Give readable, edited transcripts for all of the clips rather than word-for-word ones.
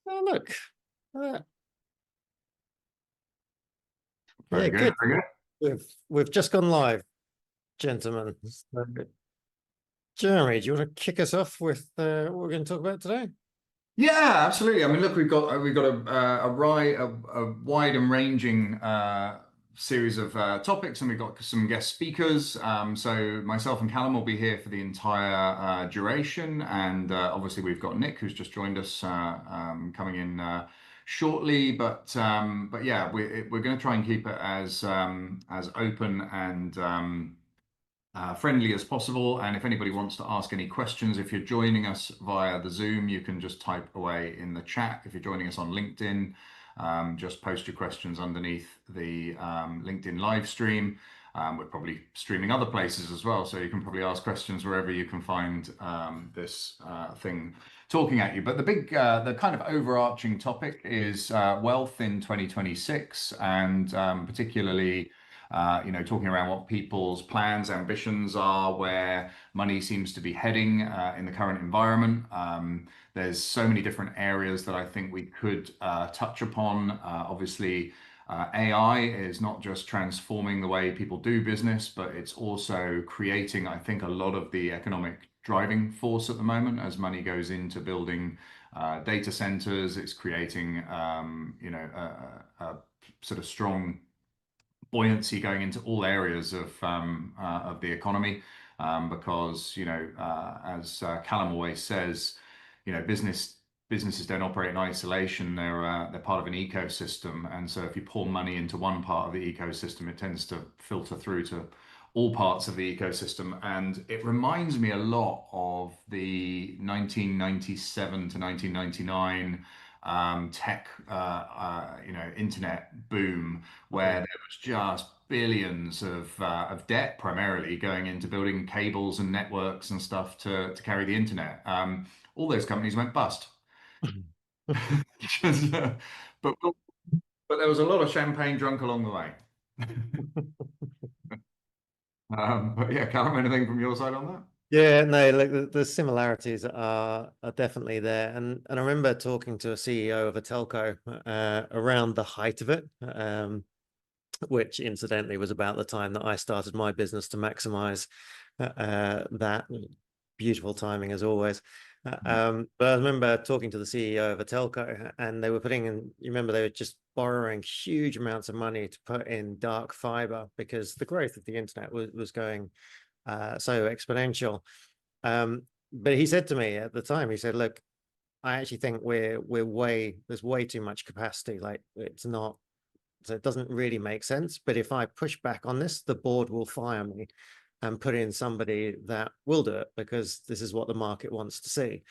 Oh, look. Uh, yeah, Very good, good. very good. We've just gone live, gentlemen. So, Jeremy, do you want to kick us off with what we're going to talk about today? Yeah, absolutely. I mean, look, we've got a wide and ranging series of topics, and we've got some guest speakers. So myself and Callum will be here for the entire duration, and obviously we've got Nick who's just joined us coming in shortly. But yeah, we're going to try and keep it as open and friendly as possible. And if anybody wants to ask any questions, if you're joining us via the Zoom, you can just type away in the chat. If you're joining us on LinkedIn, just post your questions underneath the LinkedIn live stream. We're probably streaming other places as well, so you can probably ask questions wherever you can find this thing talking at you. But the kind of overarching topic is wealth in 2026, and particularly talking around what people's plans, ambitions are, where money seems to be heading in the current environment. There's so many different areas that I think we could touch upon. Obviously, AI is not just transforming the way people do business, but it's also creating, I think, a lot of the economic driving force at the moment as money goes into building data centers. It's creating, a sort of strong buoyancy going into all areas of the economy, because as Callum always says, businesses don't operate in isolation. They're part of an ecosystem, and so if you pour money into one part of the ecosystem, it tends to filter through to all parts of the ecosystem. And it reminds me a lot of the 1997 to 1999 tech, internet boom, where Mm. there was just billions of debt primarily going into building cables and networks and stuff to carry the internet. All those companies went bust. Just, but there was a lot of champagne drunk along the way. But yeah, Callum, anything from your side on that? Yeah, no, like the similarities are definitely there. And I remember talking to a CEO of a telco around the height of it, which incidentally was about the time that I started my business to maximize that. Beautiful timing as always. But I remember talking to the CEO of a telco, and they were putting in, you remember they were just borrowing huge amounts of money to put in dark fiber because the growth of the internet was going so exponential. But he said to me at the time, he said, look, I actually think there's way too much capacity. Like it's not, so it doesn't really make sense. But if I push back on this, the board will fire me and put in somebody that will do it because this is what the market wants to see.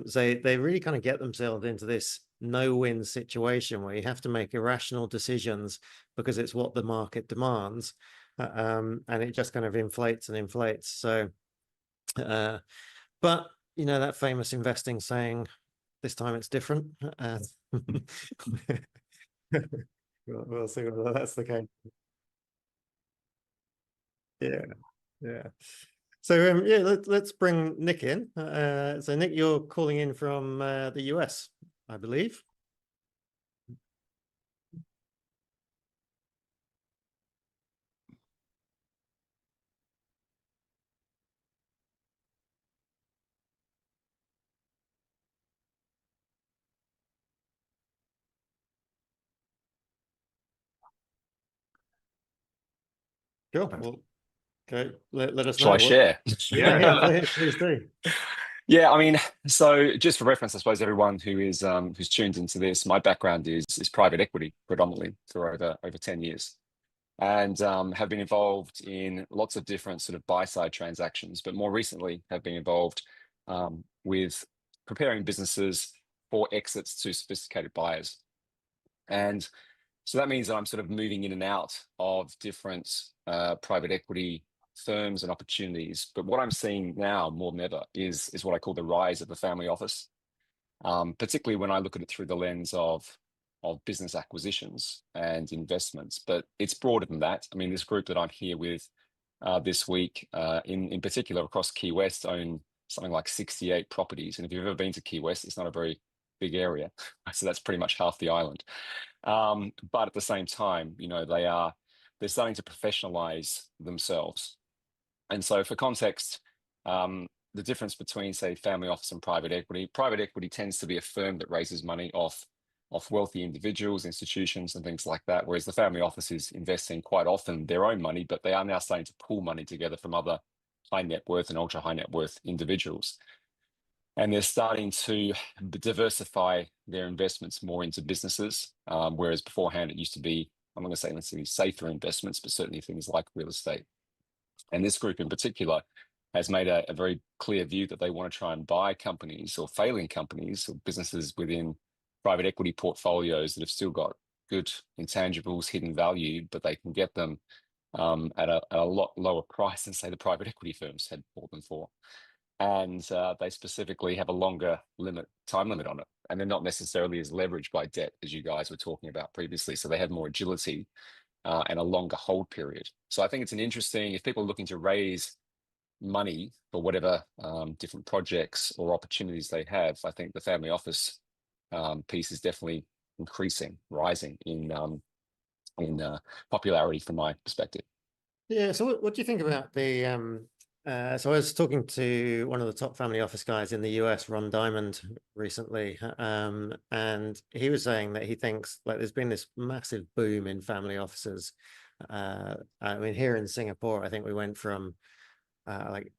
So they really kind of get themselves into this no-win situation where you have to make irrational decisions because it's what the market demands. And it just kind of inflates and inflates. So, but that famous investing saying, this time it's different. We'll see whether that's the case. Yeah, yeah. So yeah, let's bring Nick in. So Nick, you're calling in from the US, I believe. Sure. Well, okay. Let us Shall I know what. share? Yeah, yeah. Please do. Yeah, I mean, so just for reference, I suppose everyone who's tuned into this, my background is private equity predominantly for over 10 years, and have been involved in lots of different sort of buy side transactions, but more recently have been involved with preparing businesses for exits to sophisticated buyers. And so that means that I'm sort of moving in and out of different private equity firms and opportunities. But what I'm seeing now more than ever is what I call the rise of the family office, particularly when I look at it through the lens of business acquisitions and investments. But it's broader than that. I mean, this group that I'm here with this week, in particular across Key West, own something like 68 properties. And if you've ever been to Key West, it's not a very big area. So that's pretty much half the island. But at the same time, you know, they're starting to professionalize themselves. And so for context, the difference between, say, family office and private equity tends to be a firm that raises money off wealthy individuals, institutions, and things like that, whereas the family office is investing quite often their own money, but they are now starting to pool money together from other high net worth and ultra high net worth individuals. And they're starting to diversify their investments more into businesses, whereas beforehand it used to be, I'm not going to say necessarily safer investments, but certainly things like real estate. And this group in particular has made a very clear view that they want to try and buy companies or failing companies or businesses within private equity portfolios that have still got good intangibles, hidden value, but they can get them at a lot lower price than, say, the private equity firms had bought them for. And they specifically have a longer time limit on it. And they're not necessarily as leveraged by debt as you guys were talking about previously. So they have more agility and a longer hold period. So I think it's an interesting, if people are looking to raise money for whatever different projects or opportunities they have, I think the family office piece is definitely rising in popularity from my perspective. Yeah. So what do you think about the so I was talking to one of the top family office guys in the US, Ron Diamond, recently, and he was saying that he thinks like there's been this massive boom in family offices. I mean, here in Singapore, I think we went from like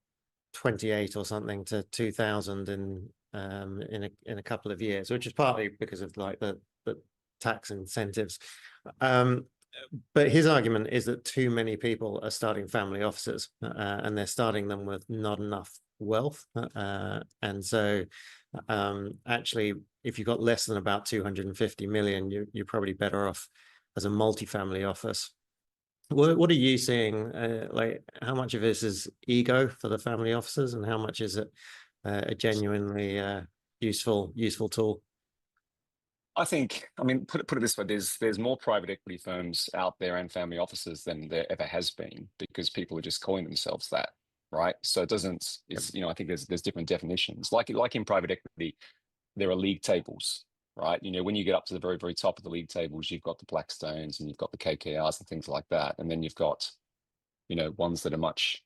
28 or something to 2,000 in a couple of years, which is partly because of like the tax incentives. But his argument is that too many people are starting family offices and they're starting them with not enough wealth. And so actually, if you've got less than about 250 million, you're probably better off as a multi-family office. What are you seeing? Like, how much of this is ego for the family offices, and how much is it a genuinely useful tool? I think, I mean, put it this way: there's more private equity firms out there and family offices than there ever has been, because people are just calling themselves that, right? So it doesn't. It's, you know, I think there's different definitions. Like in private equity, there are league tables, right? You know, when you get up to the very, very top of the league tables, you've got the Blackstones and you've got the KKRs and things like that, and then you've got, you know, ones that are much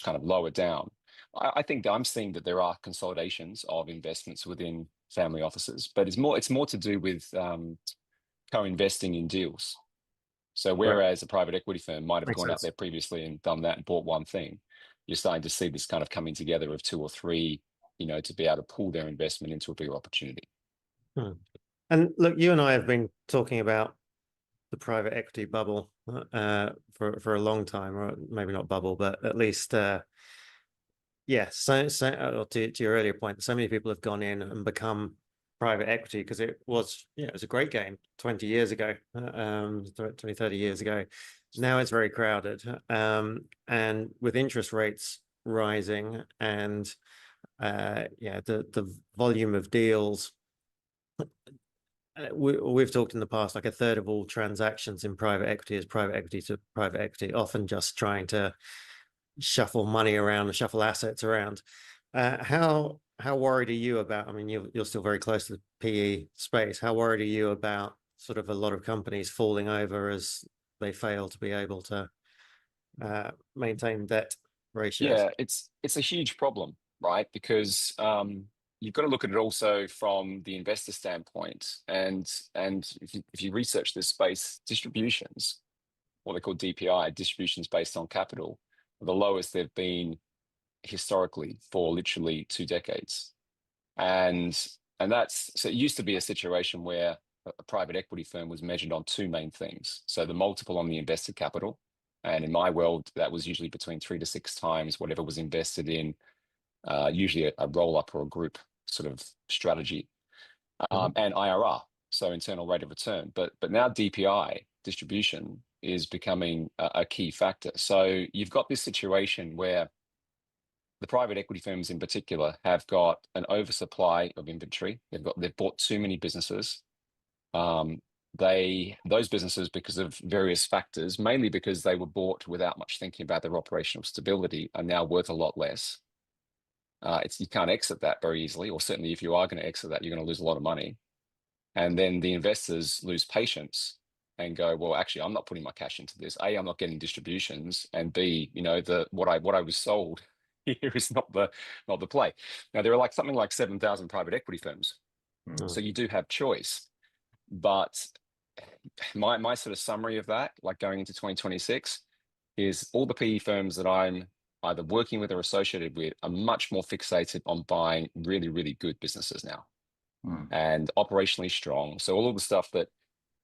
kind of lower down. I think I'm seeing that there are consolidations of investments within family offices, but it's more to do with co-investing in deals. So whereas a private equity firm might have gone out there previously and done that and bought one thing, you're starting to see this kind of coming together of two or three, you know, to be able to pull their investment into a bigger opportunity. And look, you and I have been talking about the private equity bubble for a long time, or maybe not bubble, but at least yeah. So to your earlier point, so many people have gone in and become private equity because it was a great game 20 years ago, 20, 30 years ago. Now it's very crowded, and with interest rates rising and the volume of deals. We've talked in the past, like a third of all transactions in private equity is private equity to private equity, often just trying to shuffle money around and shuffle assets around. How worried are you about, I mean, you're still very close to the PE space. How worried are you about sort of a lot of companies falling over as they fail to be able to maintain debt ratios? Yeah, it's a huge problem, right? Because you've got to look at it also from the investor standpoint. And if you research this space, distributions, what they call DPI, distributions based on capital, are the lowest they've been historically for literally 2 decades. And that's, so it used to be a situation where a private equity firm was measured on 2 main things. So the multiple on the invested capital, and in my world, that was usually between 3 to 6 times whatever was invested in, usually a roll-up or a group sort of strategy, and IRR, so internal rate of return. But now DPI, distribution, is becoming a key factor. So you've got this situation where the private equity firms in particular have got an oversupply of inventory. They've bought too many businesses. Those businesses, because of various factors, mainly because they were bought without much thinking about their operational stability, are now worth a lot less. you can't exit that very easily, or certainly if you are going to exit that, you're going to lose a lot of money. And then the investors lose patience and go, well, actually, I'm not putting my cash into this. A, I'm not getting distributions, and B, what I was sold here is not the play. Now there are something like 7,000 private equity firms, so you do have choice. But my sort of summary of that, like going into 2026, is all the PE firms that I'm either working with or associated with are much more fixated on buying really, really good businesses now and operationally strong. So all of the stuff that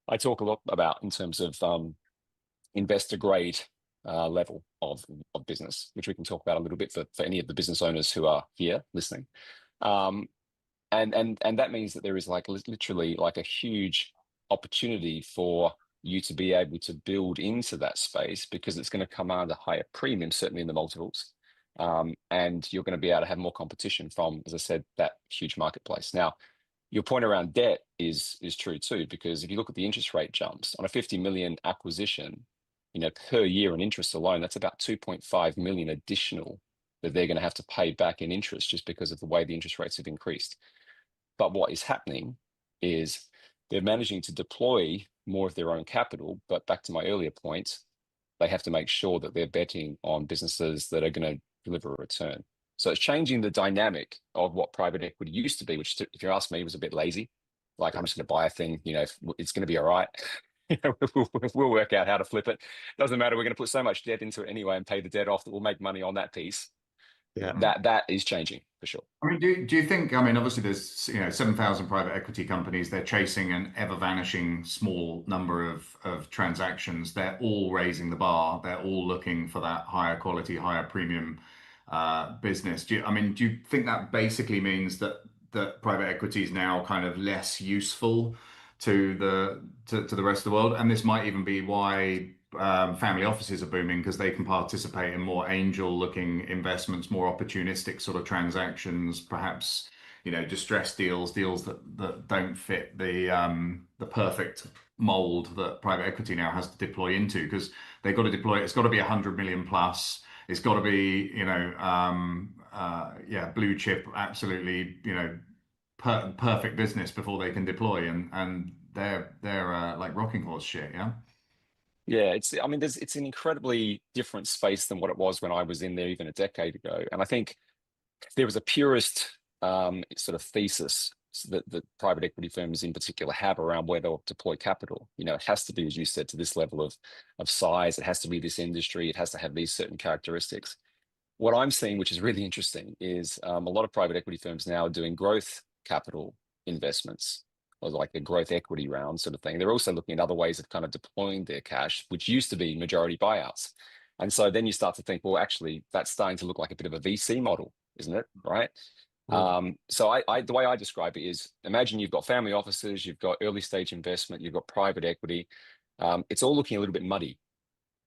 I talk a lot about in terms of investor grade level of business, which we can talk about a little bit for any of the business owners who are here listening. And that means that there is literally a huge opportunity for you to be able to build into that space, because it's going to command a higher premium, certainly in the multiples. And you're going to be able to have more competition from, as I said, that huge marketplace. Now, your point around debt is true too, because if you look at the interest rate jumps on a 50 million acquisition, per year in interest alone, that's about 2.5 million additional that they're going to have to pay back in interest just because of the way the interest rates have increased. But what is happening is they're managing to deploy more of their own capital. But back to my earlier point, they have to make sure that they're betting on businesses that are going to deliver a return. So it's changing the dynamic of what private equity used to be, which, if you ask me, was a bit lazy. I'm just going to buy a thing, it's going to be all right. We'll work out how to flip it. Doesn't matter. We're going to put so much debt into it anyway and pay the debt off that we'll make money on that piece. Yeah, that is changing for sure. I mean, do you think, I mean, obviously there's 7,000 private equity companies, they're chasing an ever vanishing small number of transactions. They're all raising the bar. They're all looking for that higher quality, higher premium business. Do you think that basically means that private equity is now kind of less useful to the rest of the world? And this might even be why family offices are booming, because they can participate in more angel-looking investments, more opportunistic sort of transactions, perhaps distressed deals that don't fit the perfect mold that private equity now has to deploy into, because they've got to deploy. It's got to be 100 million plus. It's got to be blue chip, absolutely perfect business before they can deploy, and they're like rocking horse shit. Yeah, it's an incredibly different space than what it was when I was in there even a decade ago. And I think there was a purist sort of thesis that private equity firms in particular have around where they'll deploy capital. It has to be, as you said, to this level of size. It has to be this industry. It has to have these certain characteristics. What I'm seeing, which is really interesting, is a lot of private equity firms now are doing growth capital investments, or like a growth equity round sort of thing. They're also looking at other ways of kind of deploying their cash, which used to be majority buyouts. And so then you start to think, well, actually, that's starting to look like a bit of a VC model, isn't it? Right. So the way I describe it is, imagine you've got family offices, you've got early stage investment, you've got private equity. It's all looking a little bit muddy,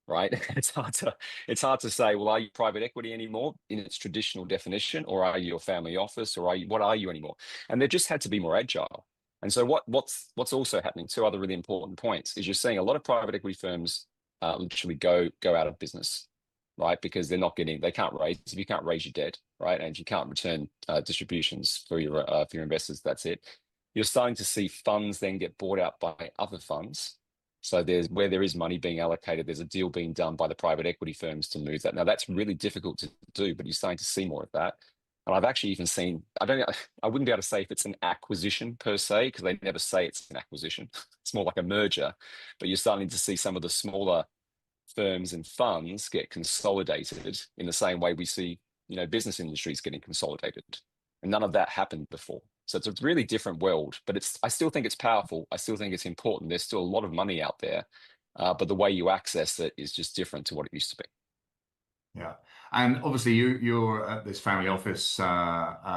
right? It's hard to say, well, are you private equity anymore in its traditional definition, or are you a family office, or what are you anymore? And they've just had to be more agile. And so what's also happening, two other really important points, is you're seeing a lot of private equity firms literally go out of business, right? Because they can't raise, if you can't raise your debt, right? And if you can't return distributions for your investors, that's it. You're starting to see funds then get bought out by other funds. So where there is money being allocated, there's a deal being done by the private equity firms to move that. Now that's really difficult to do, but you're starting to see more of that. And I've actually even seen, I wouldn't be able to say if it's an acquisition per se, because they never say it's an acquisition. It's more like a merger, but you're starting to see some of the smaller firms and funds get consolidated in the same way we see, business industries getting consolidated. And none of that happened before. So it's a really different world, but I still think it's powerful. I still think it's important. There's still a lot of money out there, but the way you access it is just different to what it used to be. Yeah. And obviously you're at this family office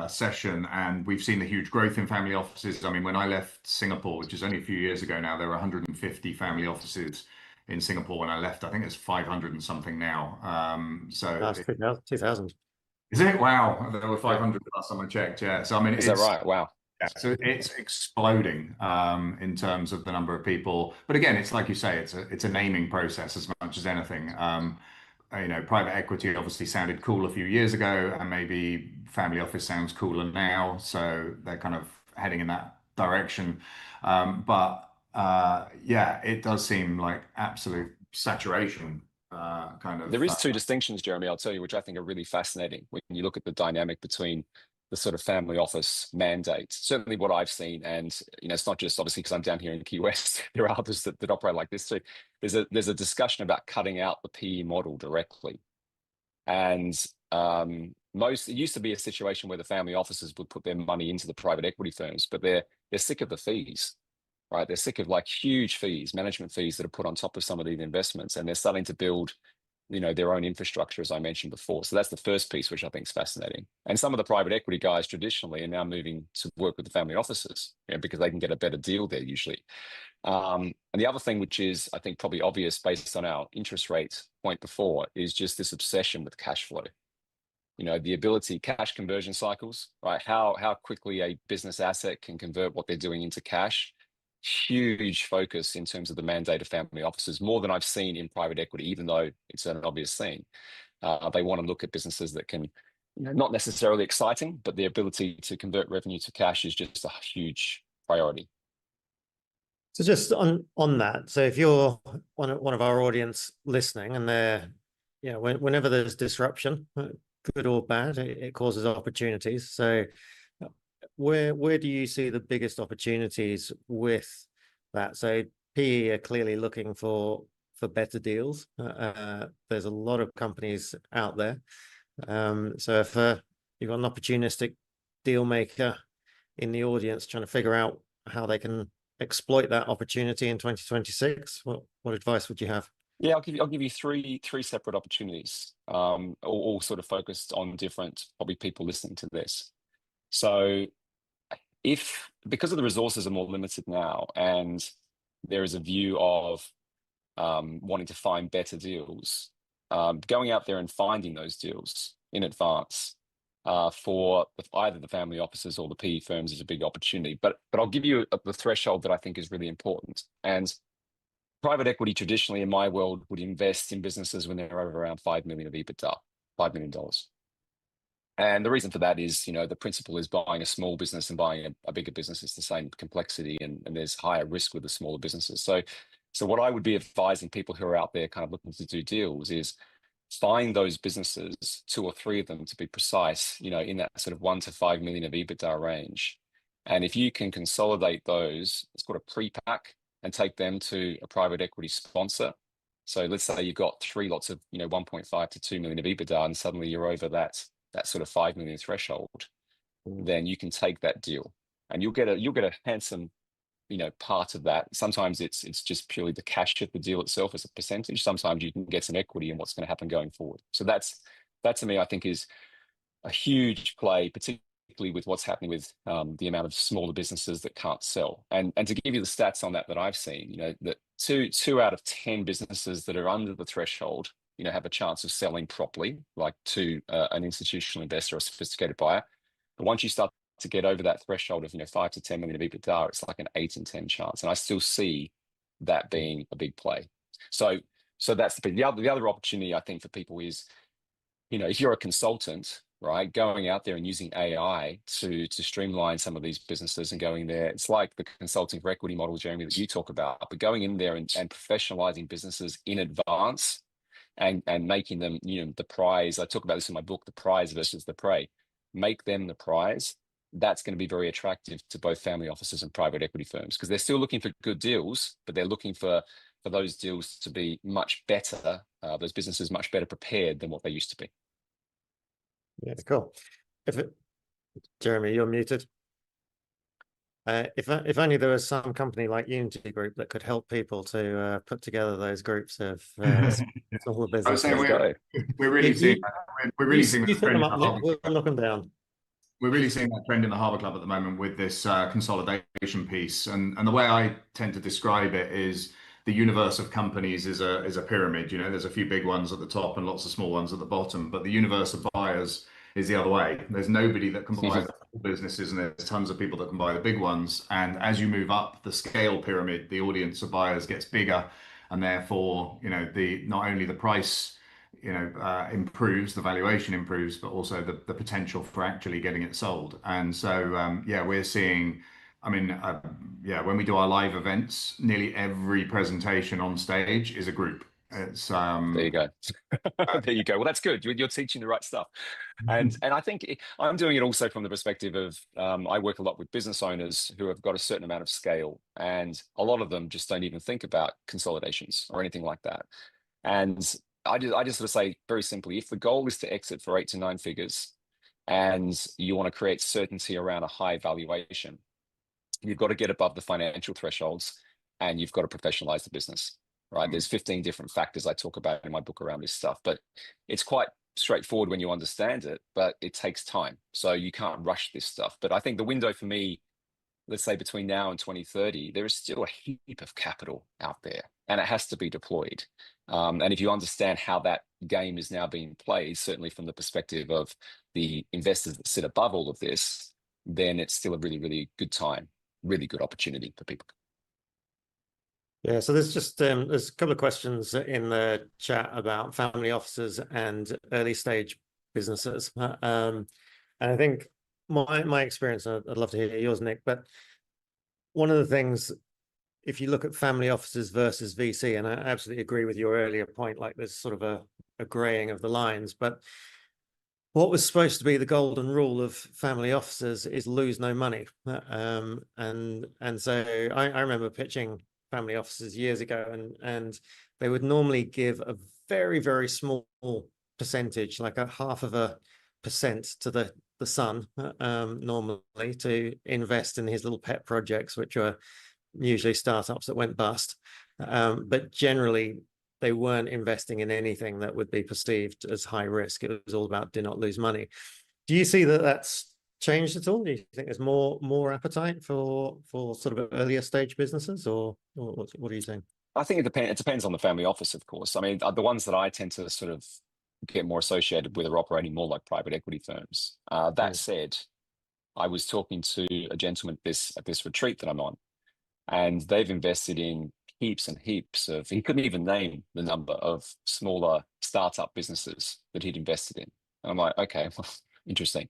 session, and we've seen the huge growth in family offices. I mean, when I left Singapore, which is only a few years ago now, there were 150 family offices in Singapore when I left. I think it's 500 and something now. Last 2000. Is it? Wow. There were 500 last time I checked. Yeah. So, I mean, Is that right? Wow. Yeah, so it's exploding in terms of the number of people. But again, it's like you say, it's a naming process as much as anything. private equity obviously sounded cool a few years ago, and maybe family office sounds cooler now. So they're kind of heading in that direction. Yeah, it does seem like absolute saturation. There is two distinctions, Jeremy, I'll tell you, which I think are really fascinating when you look at the dynamic between the sort of family office mandate. Certainly what I've seen, and it's not just obviously because I'm down here in Key West, there are others that operate like this too. There's a discussion about cutting out the PE model directly. And it used to be a situation where the family offices would put their money into the private equity firms, but they're sick of the fees, right? They're sick of like huge fees, management fees that are put on top of some of these investments, and they're starting to build their own infrastructure, as I mentioned before. So that's the first piece, which I think is fascinating. And some of the private equity guys traditionally are now moving to work with the family offices, because they can get a better deal there usually. And the other thing, which is I think probably obvious based on our interest rate point before, is just this obsession with cash flow. The ability, cash conversion cycles, right? How quickly a business asset can convert what they're doing into cash. Huge focus in terms of the mandate of family offices, more than I've seen in private equity, even though it's an obvious thing. They want to look at businesses that can, not necessarily exciting, but the ability to convert revenue to cash is just a huge priority. So just on that, so if you're one of our audience listening, and they're, whenever there's disruption, good or bad, it causes opportunities. So where do you see the biggest opportunities with that? So PE are clearly looking for better deals. There's a lot of companies out there. So if you've got an opportunistic deal maker in the audience trying to figure out how they can exploit that opportunity in 2026, what advice would you have? Yeah, I'll give you three separate opportunities, all sort of focused on different probably people listening to this. So because of the resources are more limited now, and there is a view of wanting to find better deals, going out there and finding those deals in advance for either the family offices or the PE firms is a big opportunity. But I'll give you the threshold that I think is really important. And private equity traditionally in my world would invest in businesses when they're over around 5 million of EBITDA, $5 million. And the reason for that is, the principle is buying a small business and buying a bigger business is the same complexity, and there's higher risk with the smaller businesses. So what I would be advising people who are out there kind of looking to do deals is find those businesses, 2 or 3 of them to be precise, in that sort of 1 to 5 million of EBITDA range. And if you can consolidate those, it's called a pre-pack, and take them to a private equity sponsor. So let's say you've got 3 lots of 1.5 to 2 million of EBITDA, and suddenly you're over that sort of 5 million threshold. Then you can take that deal, and you'll get a handsome part of that. Sometimes it's just purely the cash of the deal itself as a percentage. Sometimes you can get some equity in what's going to happen going forward. So that to me, I think, is a huge play, particularly with what's happening with the amount of smaller businesses that can't sell. And to give you the stats on that I've seen, that two out of 10 businesses that are under the threshold, have a chance of selling properly, like to an institutional investor or sophisticated buyer. But once you start to get over that threshold of 5 to 10 million of EBITDA, it's like an 8 in 10 chance, and I still see that being a big play. So that's the other opportunity I think for people is, if you're a consultant, right, going out there and using AI to streamline some of these businesses and going there, it's like the consulting for equity model, Jeremy, that you talk about, but going in there and professionalizing businesses in advance and making them, the prize. I talk about this in my book, the prize versus the prey. Make them the prize. That's going to be very attractive to both family offices and private equity firms, because they're still looking for good deals, but they're looking for those deals to be much better, those businesses much better prepared than what they used to be. Yeah, cool. Jeremy, you're muted. If only there was some company like Unity Group that could help people to put together those groups of smaller businesses. I was saying we're really seeing that trend in the Harvard We'll knock them down. We're really seeing that trend in the Harvard Club at the moment with this consolidation piece, and the way I tend to describe it is the universe of companies is a pyramid. There's a few big ones at the top and lots of small ones at the bottom, but the universe of buyers is the other way. There's nobody that can buy the businesses, and there's tons of people that can buy the big ones. And as you move up the scale pyramid, the audience of buyers gets bigger, and therefore, not only the price improves, the valuation improves, but also the potential for actually getting it sold. And so, yeah, we're seeing, I mean, yeah, when we do our live events, nearly every presentation on stage is a group. It's There you go. There you go. Well, that's good. You're teaching the right stuff. And I think I'm doing it also from the perspective of I work a lot with business owners who have got a certain amount of scale, and a lot of them just don't even think about consolidations or anything like that. And I just sort of say very simply, if the goal is to exit for 8 to 9 figures and you want to create certainty around a high valuation, you've got to get above the financial thresholds and you've got to professionalize the business, right? There's 15 different factors I talk about in my book around this stuff, but it's quite straightforward when you understand it, but it takes time. So you can't rush this stuff. But I think the window for me, let's say between now and 2030, there is still a heap of capital out there and it has to be deployed. And if you understand how that game is now being played, certainly from the perspective of the investors that sit above all of this, then it's still a really, really good time, really good opportunity for people. Yeah, so there's just there's a couple of questions in the chat about family offices and early stage businesses. And I think my experience, I'd love to hear yours, Nick, but one of the things, if you look at family offices versus VC, and I absolutely agree with your earlier point, like there's sort of a graying of the lines, but what was supposed to be the golden rule of family offices is lose no money. And so I remember pitching family offices years ago, and they would normally give a very, very small percentage, like a 0.5% to the son, normally, to invest in his little pet projects, which are usually startups that went bust. But generally, they weren't investing in anything that would be perceived as high risk. It was all about do not lose money. Do you see that that's changed at all? Do you think there's more appetite for sort of earlier stage businesses, or what are you saying? I think it depends on the family office, of course. I mean, the ones that I tend to sort of get more associated with are operating more like private equity firms. That said, I was talking to a gentleman at this retreat that I'm on, and they've invested in heaps and heaps of, he couldn't even name the number of smaller startup businesses that he'd invested in. And I'm like, okay, well, interesting.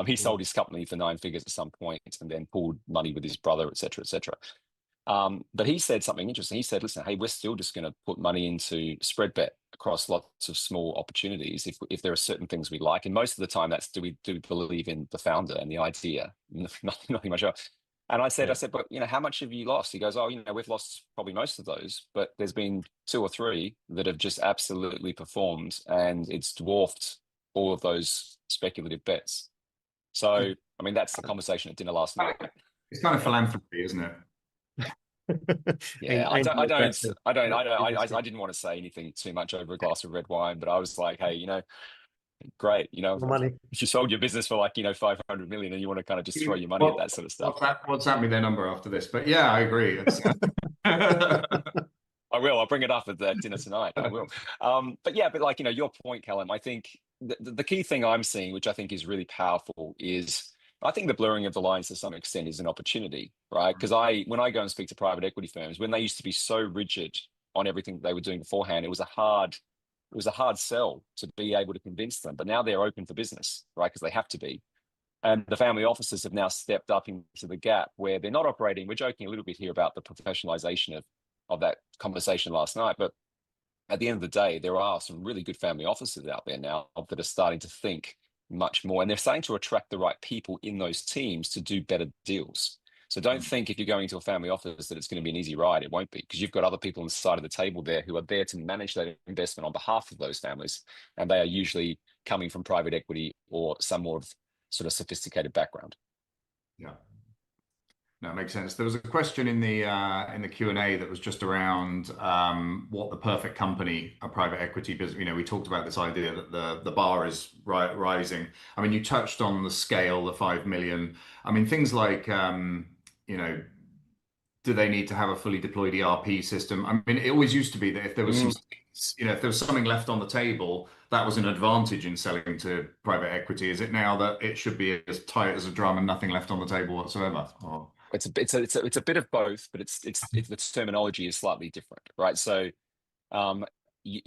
He sold his company for 9 figures at some point and then pulled money with his brother, et cetera, et cetera. But he said something interesting. He said, listen, hey, we're still just going to put money into spread bet across lots of small opportunities if there are certain things we like. And most of the time that's do we believe in the founder and the idea, nothing much else. And I said, but how much have you lost? He goes, oh, we've lost probably most of those, but there's been 2 or 3 that have just absolutely performed, and it's dwarfed all of those speculative bets. So, I mean, that's the conversation at dinner last night. It's kind of philanthropy, isn't it? Yeah, I didn't want to say anything too much over a glass of red wine, but I was like, hey, great, money. if you sold your business for 500 million and you want to kind of just throw your money at that sort of stuff. WhatsApp me their number after this, but yeah, I agree. I will. I'll bring it up at the dinner tonight. I will. But your point, Callum, I think the key thing I'm seeing, which I think is really powerful, is I think the blurring of the lines to some extent is an opportunity, right? Because when I go and speak to private equity firms, when they used to be so rigid on everything they were doing beforehand, it was a hard sell to be able to convince them. But now they're open for business, right? Because they have to be. And the family offices have now stepped up into the gap where they're not operating. We're joking a little bit here about the professionalization of that conversation last night. But at the end of the day, there are some really good family offices out there now that are starting to think much more. And they're starting to attract the right people in those teams to do better deals. So don't think if you're going to a family office that it's going to be an easy ride. It won't be, because you've got other people on the side of the table there who are there to manage that investment on behalf of those families. And they are usually coming from private equity or some more sort of sophisticated background. Yeah. No, it makes sense. There was a question in the Q&A that was just around what the perfect company, a private equity business. We talked about this idea that the bar is rising. I mean, you touched on the scale, the 5 million. I mean, things like do they need to have a fully deployed ERP system? I mean, it always used to be that if there was if there was something left on the table, that was an advantage in selling to private equity. Is it now that it should be as tight as a drum and nothing left on the table whatsoever? Or... It's a bit of both, but it's the terminology is slightly different, right? So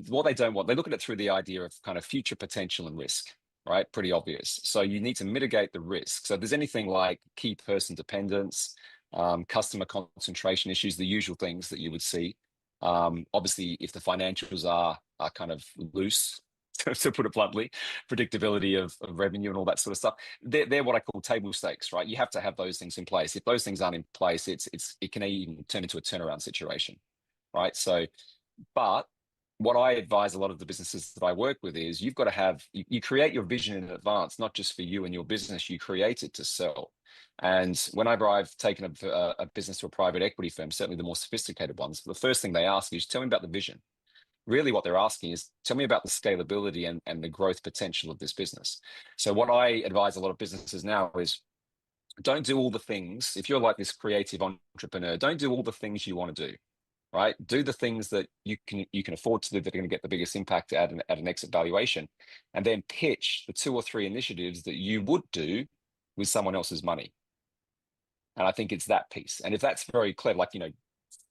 what they don't want, they look at it through the idea of kind of future potential and risk, right? Pretty obvious. So you need to mitigate the risk. So if there's anything like key person dependence, customer concentration issues, the usual things that you would see. Obviously, if the financials are kind of loose, to put it bluntly, predictability of revenue and all that sort of stuff, they're what I call table stakes, right? You have to have those things in place. If those things aren't in place, it can even turn into a turnaround situation, right? So, but what I advise a lot of the businesses that I work with is you've got to have, you create your vision in advance, not just for you and your business, you create it to sell. And whenever I've taken a business to a private equity firm, certainly the more sophisticated ones, the first thing they ask is, tell me about the vision. Really what they're asking is, tell me about the scalability and the growth potential of this business. So what I advise a lot of businesses now is, don't do all the things. If you're like this creative entrepreneur, don't do all the things you want to do, right? Do the things that you can afford to do that are going to get the biggest impact at an exit valuation, and then pitch the 2 or 3 initiatives that you would do with someone else's money. And I think it's that piece. And if that's very clever, like,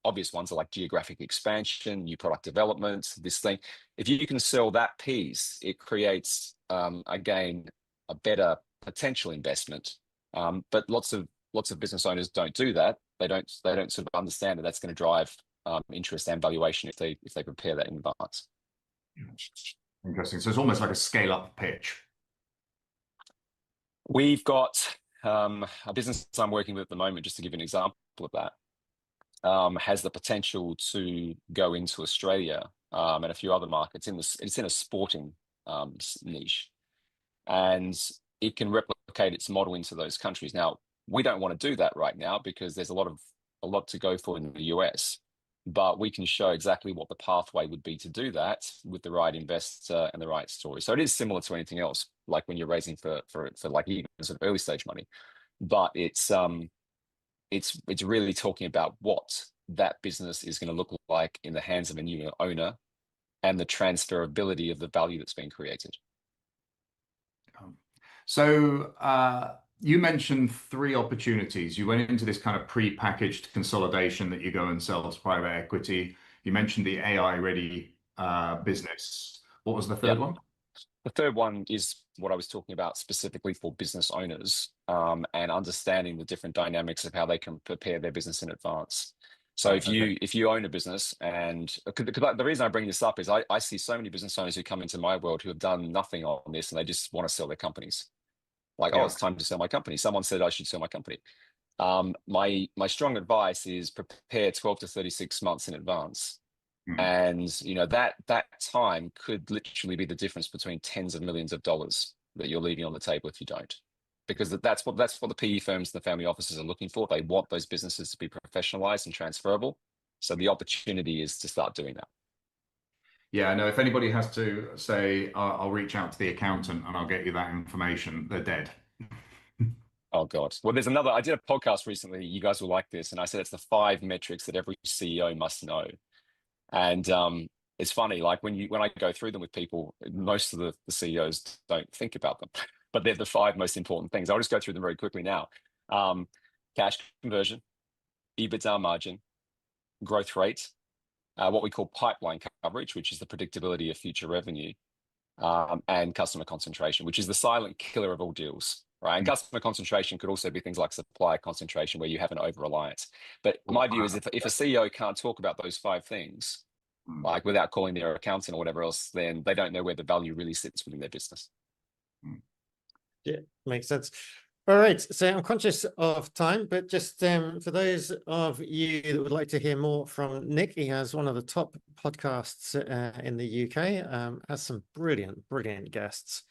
obvious ones are like geographic expansion, new product development, this thing. If you can sell that piece, it creates, again, a better potential investment. But lots of business owners don't do that. They don't sort of understand that that's going to drive interest and valuation if they prepare that in advance. Interesting. So it's almost like a scale-up pitch. We've got a business I'm working with at the moment, just to give you an example of that, has the potential to go into Australia and a few other markets. It's in a sporting niche, and it can replicate its model into those countries. Now, we don't want to do that right now because there's a lot to go for in the US, but we can show exactly what the pathway would be to do that with the right investor and the right story. So it is similar to anything else, like when you're raising for like even sort of early stage money, but it's really talking about what that business is going to look like in the hands of a new owner and the transferability of the value that's been created. So you mentioned 3 opportunities. You went into this kind of pre-packaged consolidation that you go and sell to private equity. You mentioned the AI-ready business. What was the third one? The third one is what I was talking about specifically for business owners, and understanding the different dynamics of how they can prepare their business in advance. So if you own a business, and the reason I bring this up is I see so many business owners who come into my world who have done nothing on this and they just want to sell their companies. Like, oh, it's time to sell my company. Someone said I should sell my company. My strong advice is prepare 12 to 36 months in advance. And that time could literally be the difference between tens of millions of dollars that you're leaving on the table if you don't, because that's what the PE firms and the family offices are looking for. They want those businesses to be professionalized and transferable. So the opportunity is to start doing that. Yeah, no, if anybody has to say, I'll reach out to the accountant and I'll get you that information, they're dead. Oh God. Well, there's another, I did a podcast recently, you guys will like this. And I said, it's the 5 metrics that every CEO must know. And it's funny, like when I go through them with people, most of the CEOs don't think about them, but they're the 5 most important things. I'll just go through them very quickly now. Cash conversion, EBITDA margin, growth rate, what we call pipeline coverage, which is the predictability of future revenue, and customer concentration, which is the silent killer of all deals, right? And customer concentration could also be things like supplier concentration, where you have an over-reliance. But my view is if a CEO can't talk about those 5 things, like without calling their accountant or whatever else, then they don't know where the value really sits within their business. Yeah, makes sense. All right, so I'm conscious of time, but just for those of you that would like to hear more from Nick, he has one of the top podcasts in the UK, has some brilliant guests,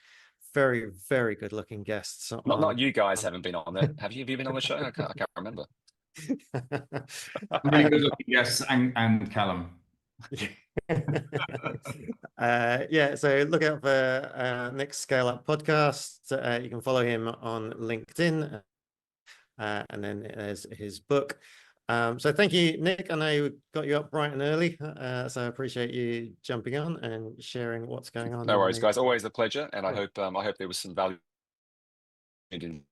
very, very good looking guests. Not you guys haven't been on there. Have you been on the show? I can't remember. Really good looking, yes, and Callum. Yeah, so look out for Nick's Scale Up podcast. You can follow him on LinkedIn, and then there's his book. So thank you, Nick. I know we got you up bright and early, so I appreciate you jumping on and sharing what's going on. No worries, guys. Always a pleasure, and I hope there was some value in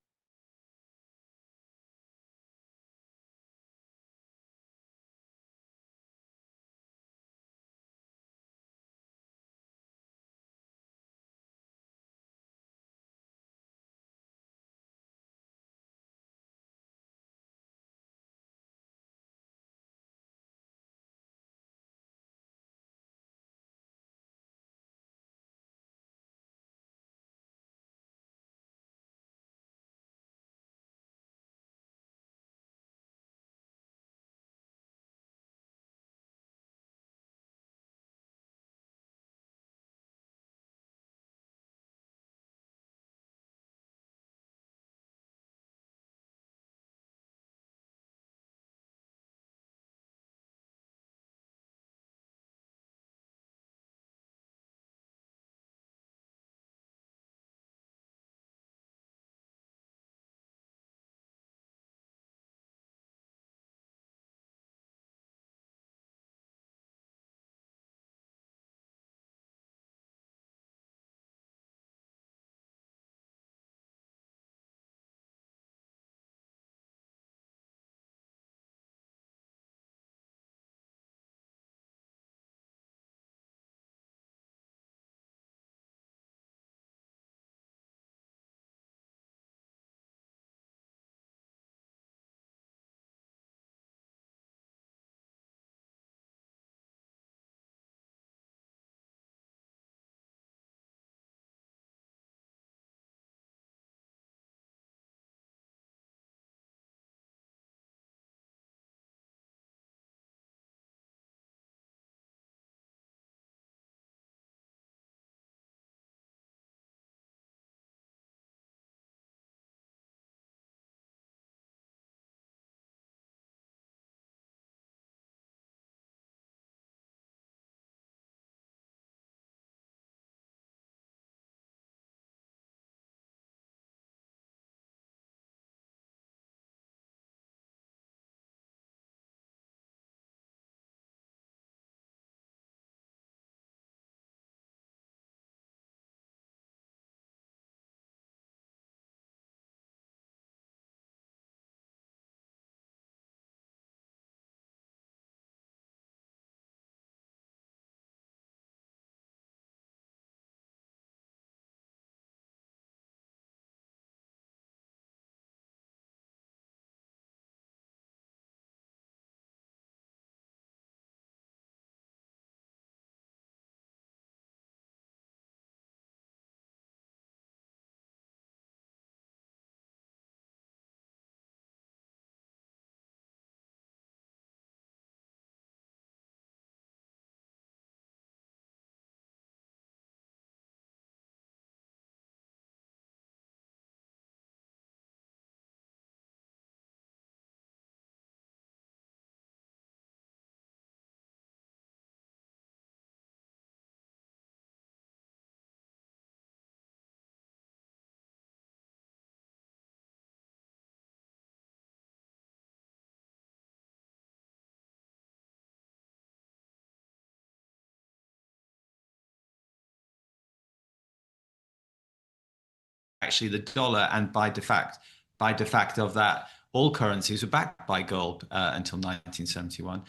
actually the dollar, and by de facto of that, all currencies were backed by gold until 1971.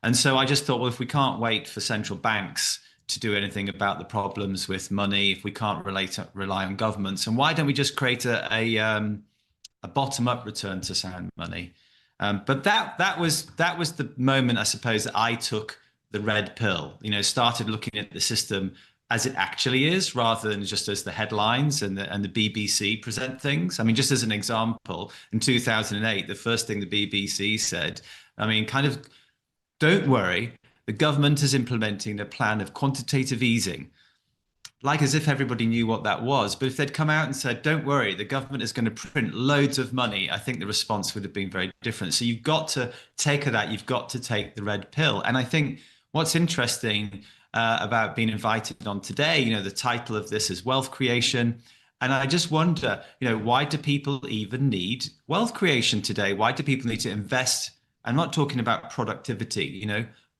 And so I just thought, well, if we can't wait for central banks to do anything about the problems with money, if we can't rely on governments, and why don't we just create a bottom-up return to sound money? But that was the moment, I suppose, that I took the red pill. Started looking at the system as it actually is, rather than just as the headlines and the BBC present things. I mean, just as an example, in 2008, the first thing the BBC said, I mean, kind of, don't worry, the government is implementing a plan of quantitative easing. Like as if everybody knew what that was. But if they'd come out and said, don't worry, the government is going to print loads of money, I think the response would have been very different. So you've got to take that, you've got to take the red pill. And I think what's interesting about being invited on today, the title of this is Wealth Creation. And I just wonder, why do people even need wealth creation today? Why do people need to invest? I'm not talking about productivity,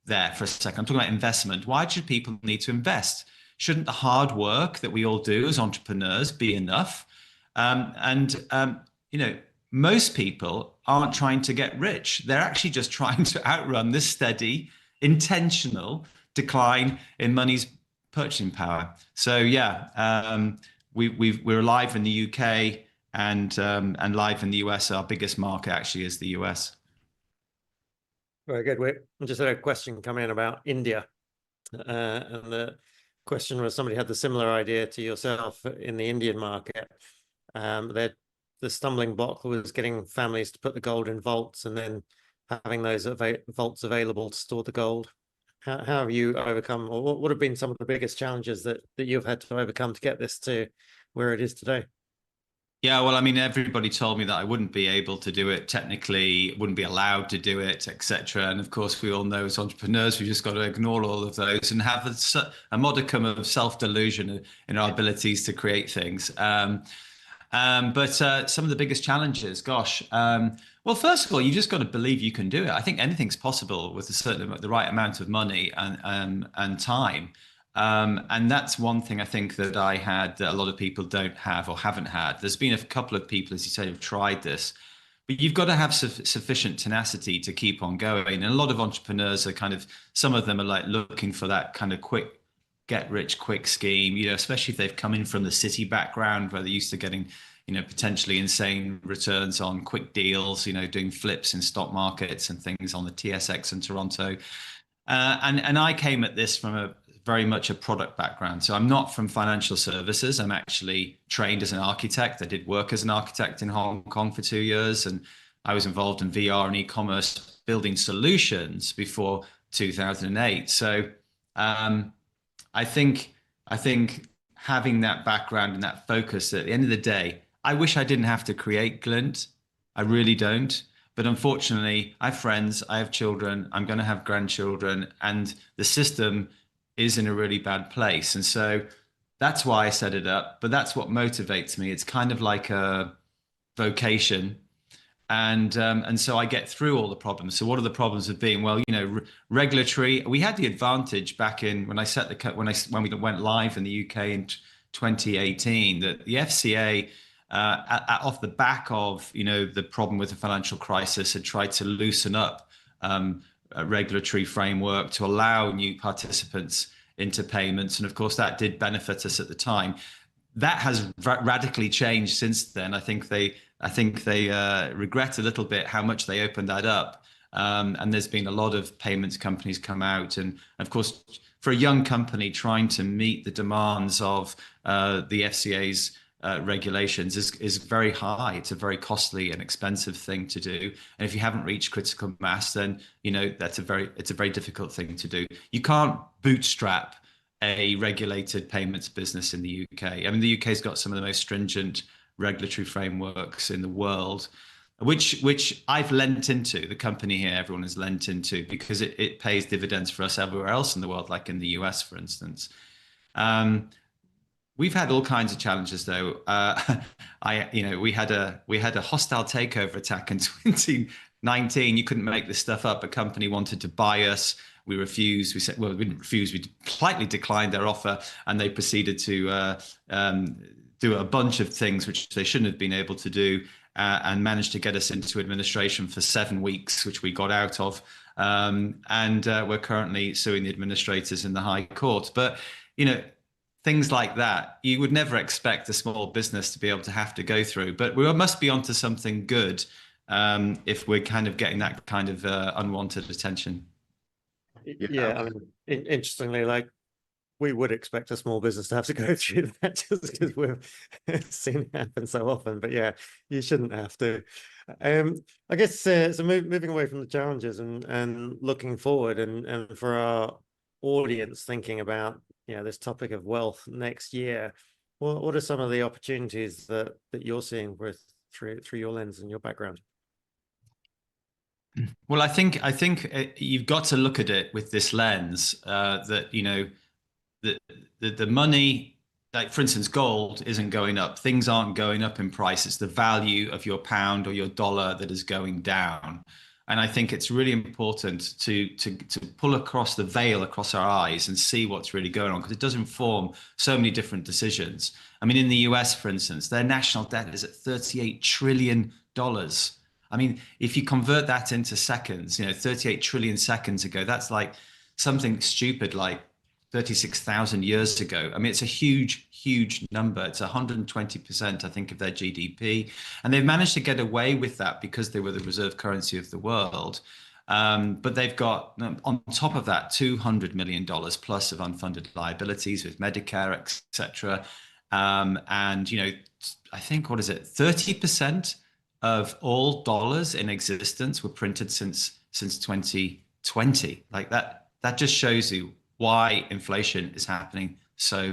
there for a second. I'm talking about investment. Why should people need to invest? Shouldn't the hard work that we all do as entrepreneurs be enough? Most people aren't trying to get rich. They're actually just trying to outrun this steady, intentional decline in money's purchasing power. So yeah, we're live in the UK and live in the US. Our biggest market actually is the US. Very good. We just had a question come in about India, and the question was, somebody had the similar idea to yourself in the Indian market. The stumbling block was getting families to put the gold in vaults and then having those vaults available to store the gold. How have you overcome, or what would have been some of the biggest challenges that you've had to overcome to get this to where it is today? Yeah, well, I mean, everybody told me that I wouldn't be able to do it technically, wouldn't be allowed to do it, etc. And of course, we all know as entrepreneurs, we just got to ignore all of those and have a modicum of self-delusion in our abilities to create things. But some of the biggest challenges, gosh, well, first of all, you just got to believe you can do it. I think anything's possible with the right amount of money and time. And that's one thing I think that I had that a lot of people don't have or haven't had. There's been a couple of people, as you say, who've tried this, but you've got to have sufficient tenacity to keep on going. And a lot of entrepreneurs are some of them are like looking for that kind of quick, get rich quick scheme, especially if they've come in from the city background where they're used to getting, potentially insane returns on quick deals, doing flips in stock markets and things on the TSX in Toronto. And I came at this from very much a product background. So I'm not from financial services. I'm actually trained as an architect. I did work as an architect in Hong Kong for 2 years, and I was involved in VR and e-commerce building solutions before 2008. So I think having that background and that focus, at the end of the day, I wish I didn't have to create Glint. I really don't. But unfortunately, I have friends, I have children, I'm going to have grandchildren, and the system is in a really bad place. And so that's why I set it up. But that's what motivates me. It's kind of like a vocation. And so I get through all the problems. So what are the problems of being, well, regulatory? We had the advantage back in when we went live in the UK in 2018, that the FCA, off the back of the problem with the financial crisis, had tried to loosen up a regulatory framework to allow new participants into payments, and of course that did benefit us at the time. That has radically changed since then. I think they regret a little bit how much they opened that up, and there's been a lot of payments companies come out, and of course for a young company trying to meet the demands of the FCA's regulations is very high. It's a very costly and expensive thing to do, and if you haven't reached critical mass, then it's a very difficult thing to do. You can't bootstrap a regulated payments business in the UK. I mean, the UK's got some of the most stringent regulatory frameworks in the world, which I've lent into. The company here, everyone has lent into, because it pays dividends for us everywhere else in the world, like in the US, for instance. We've had all kinds of challenges, though. We had a hostile takeover attack in 2019. You couldn't make this stuff up. A company wanted to buy us. We refused. We said, well, we didn't refuse. We politely declined their offer, and they proceeded to do a bunch of things which they shouldn't have been able to do, and managed to get us into administration for 7 weeks, which we got out of. And we're currently suing the administrators in the High Court. But, things like that, you would never expect a small business to be able to have to go through. But we must be onto something good if we're kind of getting that kind of unwanted attention. Yeah, I mean, interestingly, like, we would expect a small business to have to go through that just because we've seen it happen so often. But yeah, you shouldn't have to. I guess so. Moving away from the challenges and looking forward, and for our audience thinking about this topic of wealth next year, what are some of the opportunities that you're seeing through your lens and your background? Well, I think you've got to look at it with this lens that the money, like for instance, gold isn't going up. Things aren't going up in price. It's the value of your pound or your dollar that is going down. And I think it's really important to pull across the veil across our eyes and see what's really going on, because it does inform so many different decisions. I mean, in the US, for instance, their national debt is at $38 trillion. I mean, if you convert that into seconds, 38 trillion seconds ago, that's like something stupid like 36,000 years ago. I mean, it's a huge, huge number. It's 120%, I think, of their GDP. And they've managed to get away with that because they were the reserve currency of the world. But they've got, on top of that, $200 million plus of unfunded liabilities with Medicare, etc. And, I think, 30% of all dollars in existence were printed since 2020. Like that just shows you why inflation is happening so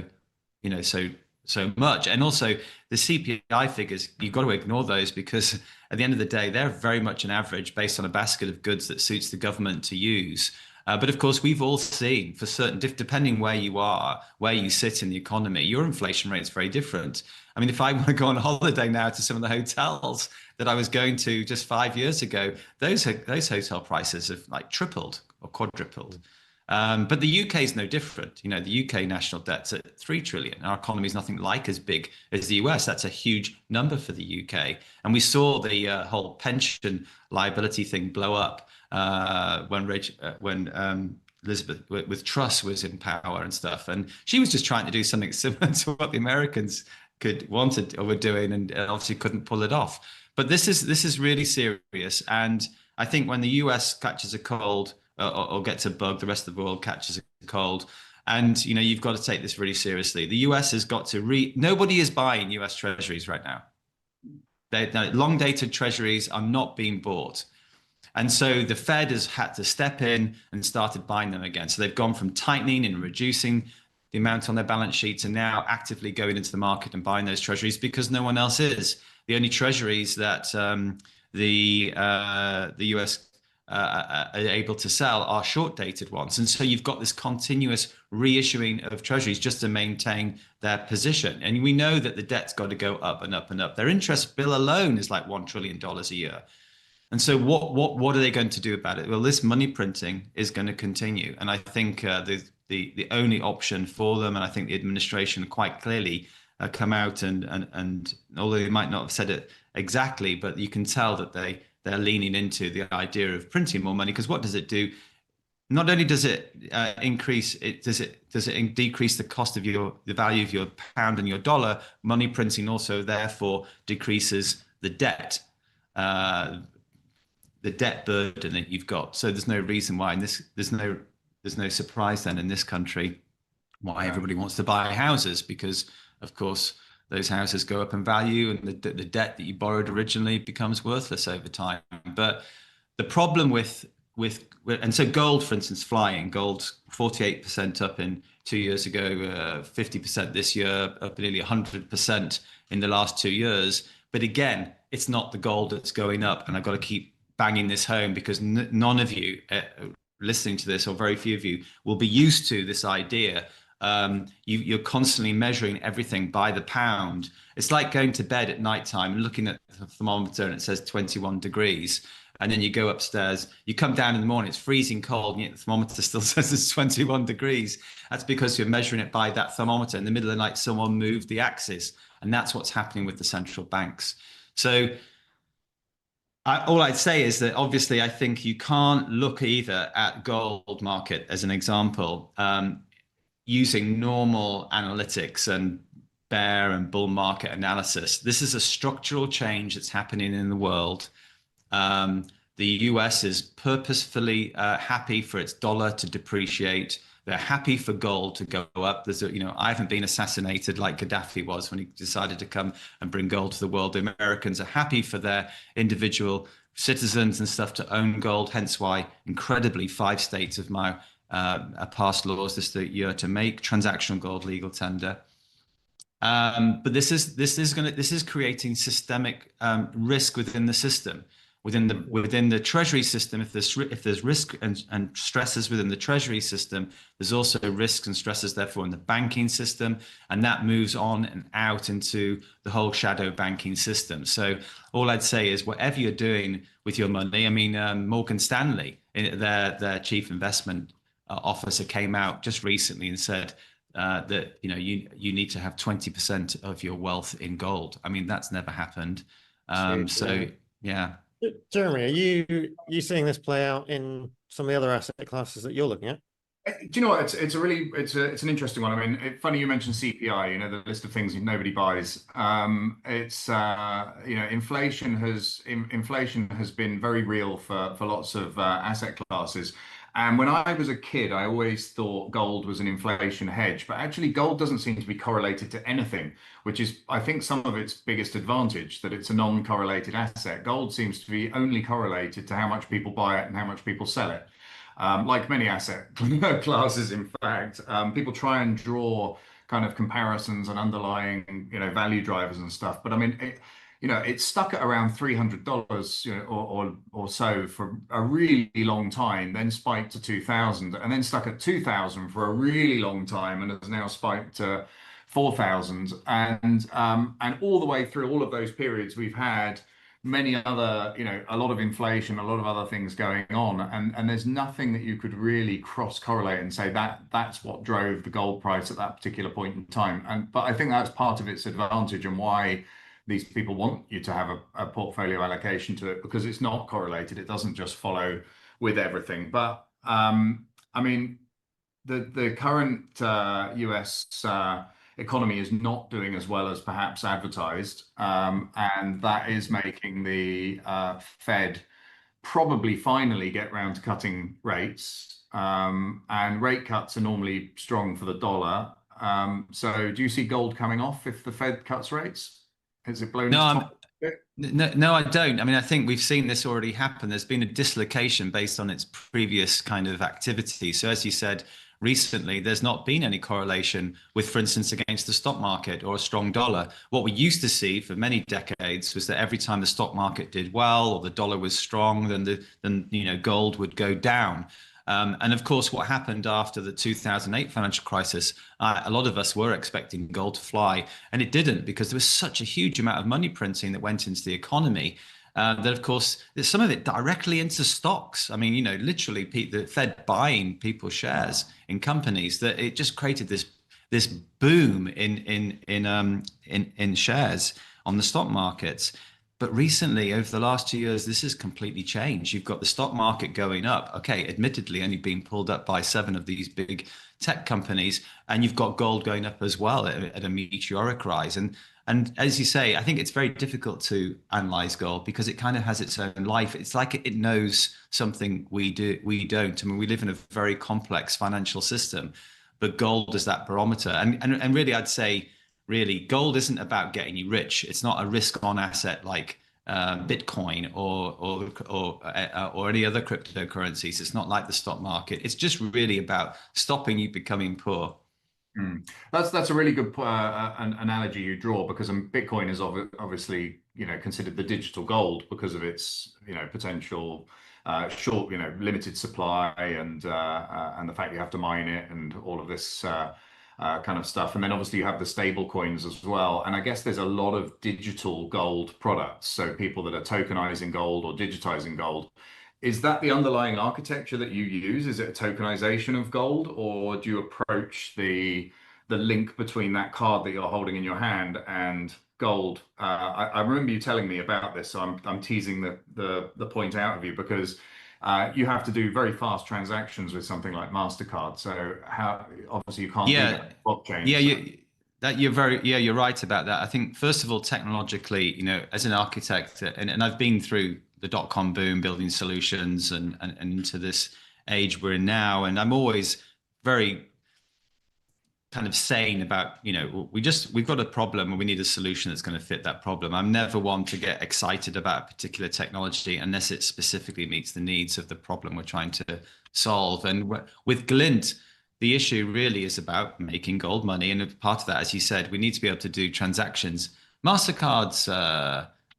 much. And also the CPI figures, you've got to ignore those, because at the end of the day, they're very much an average based on a basket of goods that suits the government to use. But of course, we've all seen, for certain, depending where you are, where you sit in the economy, your inflation rate is very different. I mean, if I want to go on holiday now to some of the hotels that I was going to just 5 years ago, those hotel prices have like tripled or quadrupled. But the UK is no different. The UK national debt's at 3 trillion. Our economy is nothing like as big as the US. That's a huge number for the UK. And we saw the whole pension liability thing blow up when Elizabeth with Truss was in power and stuff. And she was just trying to do something similar to what the Americans wanted or were doing, and obviously couldn't pull it off. But this is really serious. And I think when the US catches a cold, or gets a bug, the rest of the world catches a cold. And, you've got to take this really seriously. The US has got to nobody is buying US treasuries right now. Long dated treasuries are not being bought. And so the Fed has had to step in and started buying them again. So they've gone from tightening and reducing the amount on their balance sheet to now actively going into the market and buying those treasuries, because no one else is. The only treasuries that the US are able to sell are short-dated ones. And so you've got this continuous reissuing of treasuries just to maintain their position. And we know that the debt's got to go up and up and up. Their interest bill alone is like $1 trillion a year. And so what are they going to do about it? Well, this money printing is going to continue. And I think the only option for them, and I think the administration quite clearly come out and although they might not have said it exactly, but you can tell that they're leaning into the idea of printing more money. Because what does it do? Not only does it increase it, does it decrease the cost of the value of your pound and your dollar. Money printing also therefore decreases the debt burden that you've got. So there's no reason why, and there's no surprise then in this country why everybody wants to buy houses, because of course those houses go up in value, and the debt that you borrowed originally becomes worthless over time. But the problem and so gold, for instance, flying, gold 48% up in 2 years ago, 50% this year, up nearly 100% in the last 2 years. But again, it's not the gold that's going up. And I've got to keep banging this home, because none of you listening to this, or very few of you, will be used to this idea. You're constantly measuring everything by the pound. It's like going to bed at nighttime and looking at the thermometer and it says 21 degrees. And then you go upstairs, you come down in the morning, it's freezing cold, and yet the thermometer still says it's 21 degrees. That's because you're measuring it by that thermometer. In the middle of the night, someone moved the axis, And that's what's happening with the central banks. So all I'd say is that obviously I think you can't look either at gold market as an example using normal analytics and bear and bull market analysis. This is a structural change that's happening in the world. The US is purposefully happy for its dollar to depreciate. They're happy for gold to go up. I haven't been assassinated like Gaddafi was when he decided to come and bring gold to the world. The Americans are happy for their individual citizens and stuff to own gold. Hence why, incredibly, 5 states have now passed laws this year to make transactional gold legal tender. But this is creating systemic risk within the system, within the treasury system. If there's risk and stresses within the treasury system, there's also risks and stresses therefore in the banking system, and that moves on and out into the whole shadow banking system. So all I'd say is whatever you're doing with your money, I mean, Morgan Stanley, their chief investment officer, came out just recently and said that you need to have 20% of your wealth in gold. I mean, that's never happened. So yeah. Jeremy, are you seeing this play out in some of the other asset classes that you're looking at? Do you know what? It's an interesting one. I mean, funny you mentioned CPI. The list of things nobody buys. Inflation has been very real for lots of asset classes. And when I was a kid, I always thought gold was an inflation hedge, but actually gold doesn't seem to be correlated to anything, which is, I think, some of its biggest advantage, that it's a non-correlated asset. Gold seems to be only correlated to how much people buy it and how much people sell it. Like many asset classes, in fact, people try and draw kind of comparisons and underlying, value drivers and stuff. But I mean, it's stuck at around $300, or so for a really long time, then spiked to 2000, and then stuck at 2000 for a really long time, and has now spiked to 4000. And all the way through all of those periods, we've had many other, a lot of inflation, a lot of other things going on, and there's nothing that you could really cross correlate and say that's what drove the gold price at that particular point in time. But I think that's part of its advantage and why these people want you to have a portfolio allocation to it, because it's not correlated. It doesn't just follow with everything. But I mean, the current US economy is not doing as well as perhaps advertised, and that is making the Fed probably finally get round to cutting rates. And rate cuts are normally strong for the dollar. So do you see gold coming off if the Fed cuts rates? Is it blown? No, I don't. I mean, I think we've seen this already happen. There's been a dislocation based on its previous kind of activity. So as you said, recently, there's not been any correlation with, for instance, against the stock market or a strong dollar. What we used to see for many decades was that every time the stock market did well or the dollar was strong, then gold would go down. And of course, what happened after the 2008 financial crisis, a lot of us were expecting gold to fly, and it didn't, because there was such a huge amount of money printing that went into the economy. That, of course, there's some of it directly into stocks. I mean, literally the Fed buying people's shares in companies, that it just created this boom in shares on the stock markets. But recently, over the last 2 years, this has completely changed. You've got the stock market going up, okay, admittedly only being pulled up by 7 of these big tech companies, and you've got gold going up as well at a meteoric rise. And as you say, I think it's very difficult to analyze gold because it kind of has its own life. It's like it knows something we don't. I mean, we live in a very complex financial system, but gold is that barometer. And really, I'd say, really, gold isn't about getting you rich. It's not a risk-on asset like Bitcoin or any other cryptocurrencies. It's not like the stock market. It's just really about stopping you becoming poor. That's a really good analogy you draw, because Bitcoin is obviously considered the digital gold because of its potential short limited supply and the fact you have to mine it and all of this kind of stuff. And then obviously you have the stable coins as well. And I guess there's a lot of digital gold products, so people that are tokenizing gold or digitizing gold. Is that the underlying architecture that you use? Is it a tokenization of gold, or do you approach the the link between that card that you're holding in your hand and gold. I remember you telling me about this, so I'm teasing the point out of you, because you have to do very fast transactions with something like MasterCard. So how obviously you can't do that with blockchain. Yeah, so. you're right about that. I think first of all, technologically, as an architect, and I've been through the dot-com boom, building solutions, and into this age we're in now, and I'm always very kind of sane about, we've got a problem and we need a solution that's going to fit that problem. I'm never one to get excited about a particular technology unless it specifically meets the needs of the problem we're trying to solve. And with Glint, the issue really is about making gold money. And part of that, as you said, we need to be able to do transactions. MasterCard's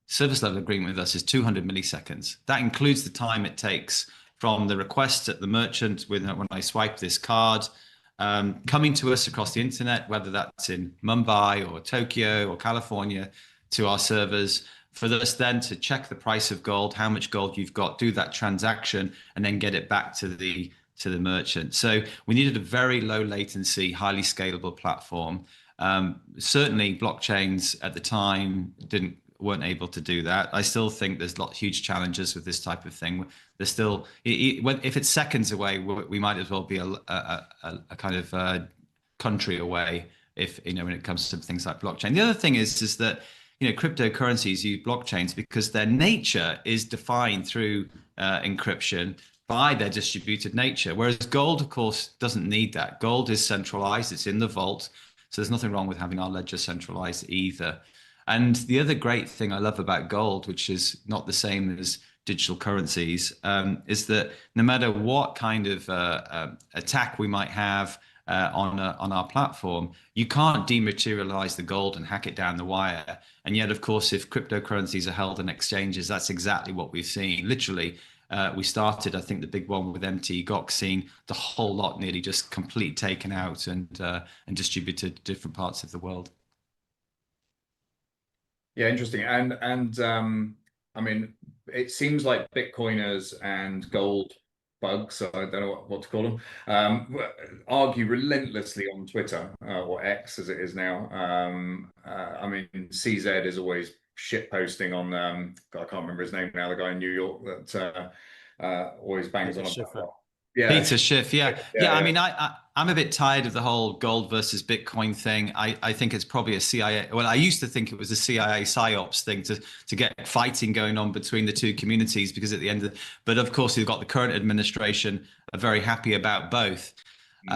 service level agreement with us is 200 milliseconds. That includes the time it takes from the request at the merchant when I swipe this card, coming to us across the internet, whether that's in Mumbai or Tokyo or California, to our servers, for us then to check the price of gold, how much gold you've got, do that transaction, and then get it back to the merchant. So we needed a very low latency, highly scalable platform. Certainly blockchains at the time weren't able to do that. I still think there's huge challenges with this type of thing. There's still, if it's seconds away, we might as well be a kind of country away, if when it comes to things like blockchain. The other thing is that cryptocurrencies use blockchains because their nature is defined through encryption by their distributed nature, whereas gold, of course, doesn't need that. Gold is centralized; it's in the vault, so there's nothing wrong with having our ledger centralized either. And the other great thing I love about gold, which is not the same as digital currencies, is that no matter what kind of attack we might have on our platform, you can't dematerialize the gold and hack it down the wire. And yet, of course, if cryptocurrencies are held in exchanges, that's exactly what we've seen. Literally, we started, I think, the big one with MT Gox, seeing the whole lot nearly just completely taken out and distributed to different parts of the world. Yeah, interesting. And I mean, it seems like Bitcoiners and gold bugs, I don't know what to call them, argue relentlessly on Twitter, or X as it is now. I mean, CZ is always shit posting on, I can't remember his name now, the guy in New York that always bangs on about that. Yeah. Peter Schiff, yeah. I mean, I'm a bit tired of the whole gold versus Bitcoin thing. I think it's probably a CIA. Well, I used to think it was a CIA psyops thing to get fighting going on between the two communities, because at the end of but of course, you've got the current administration are very happy about both. But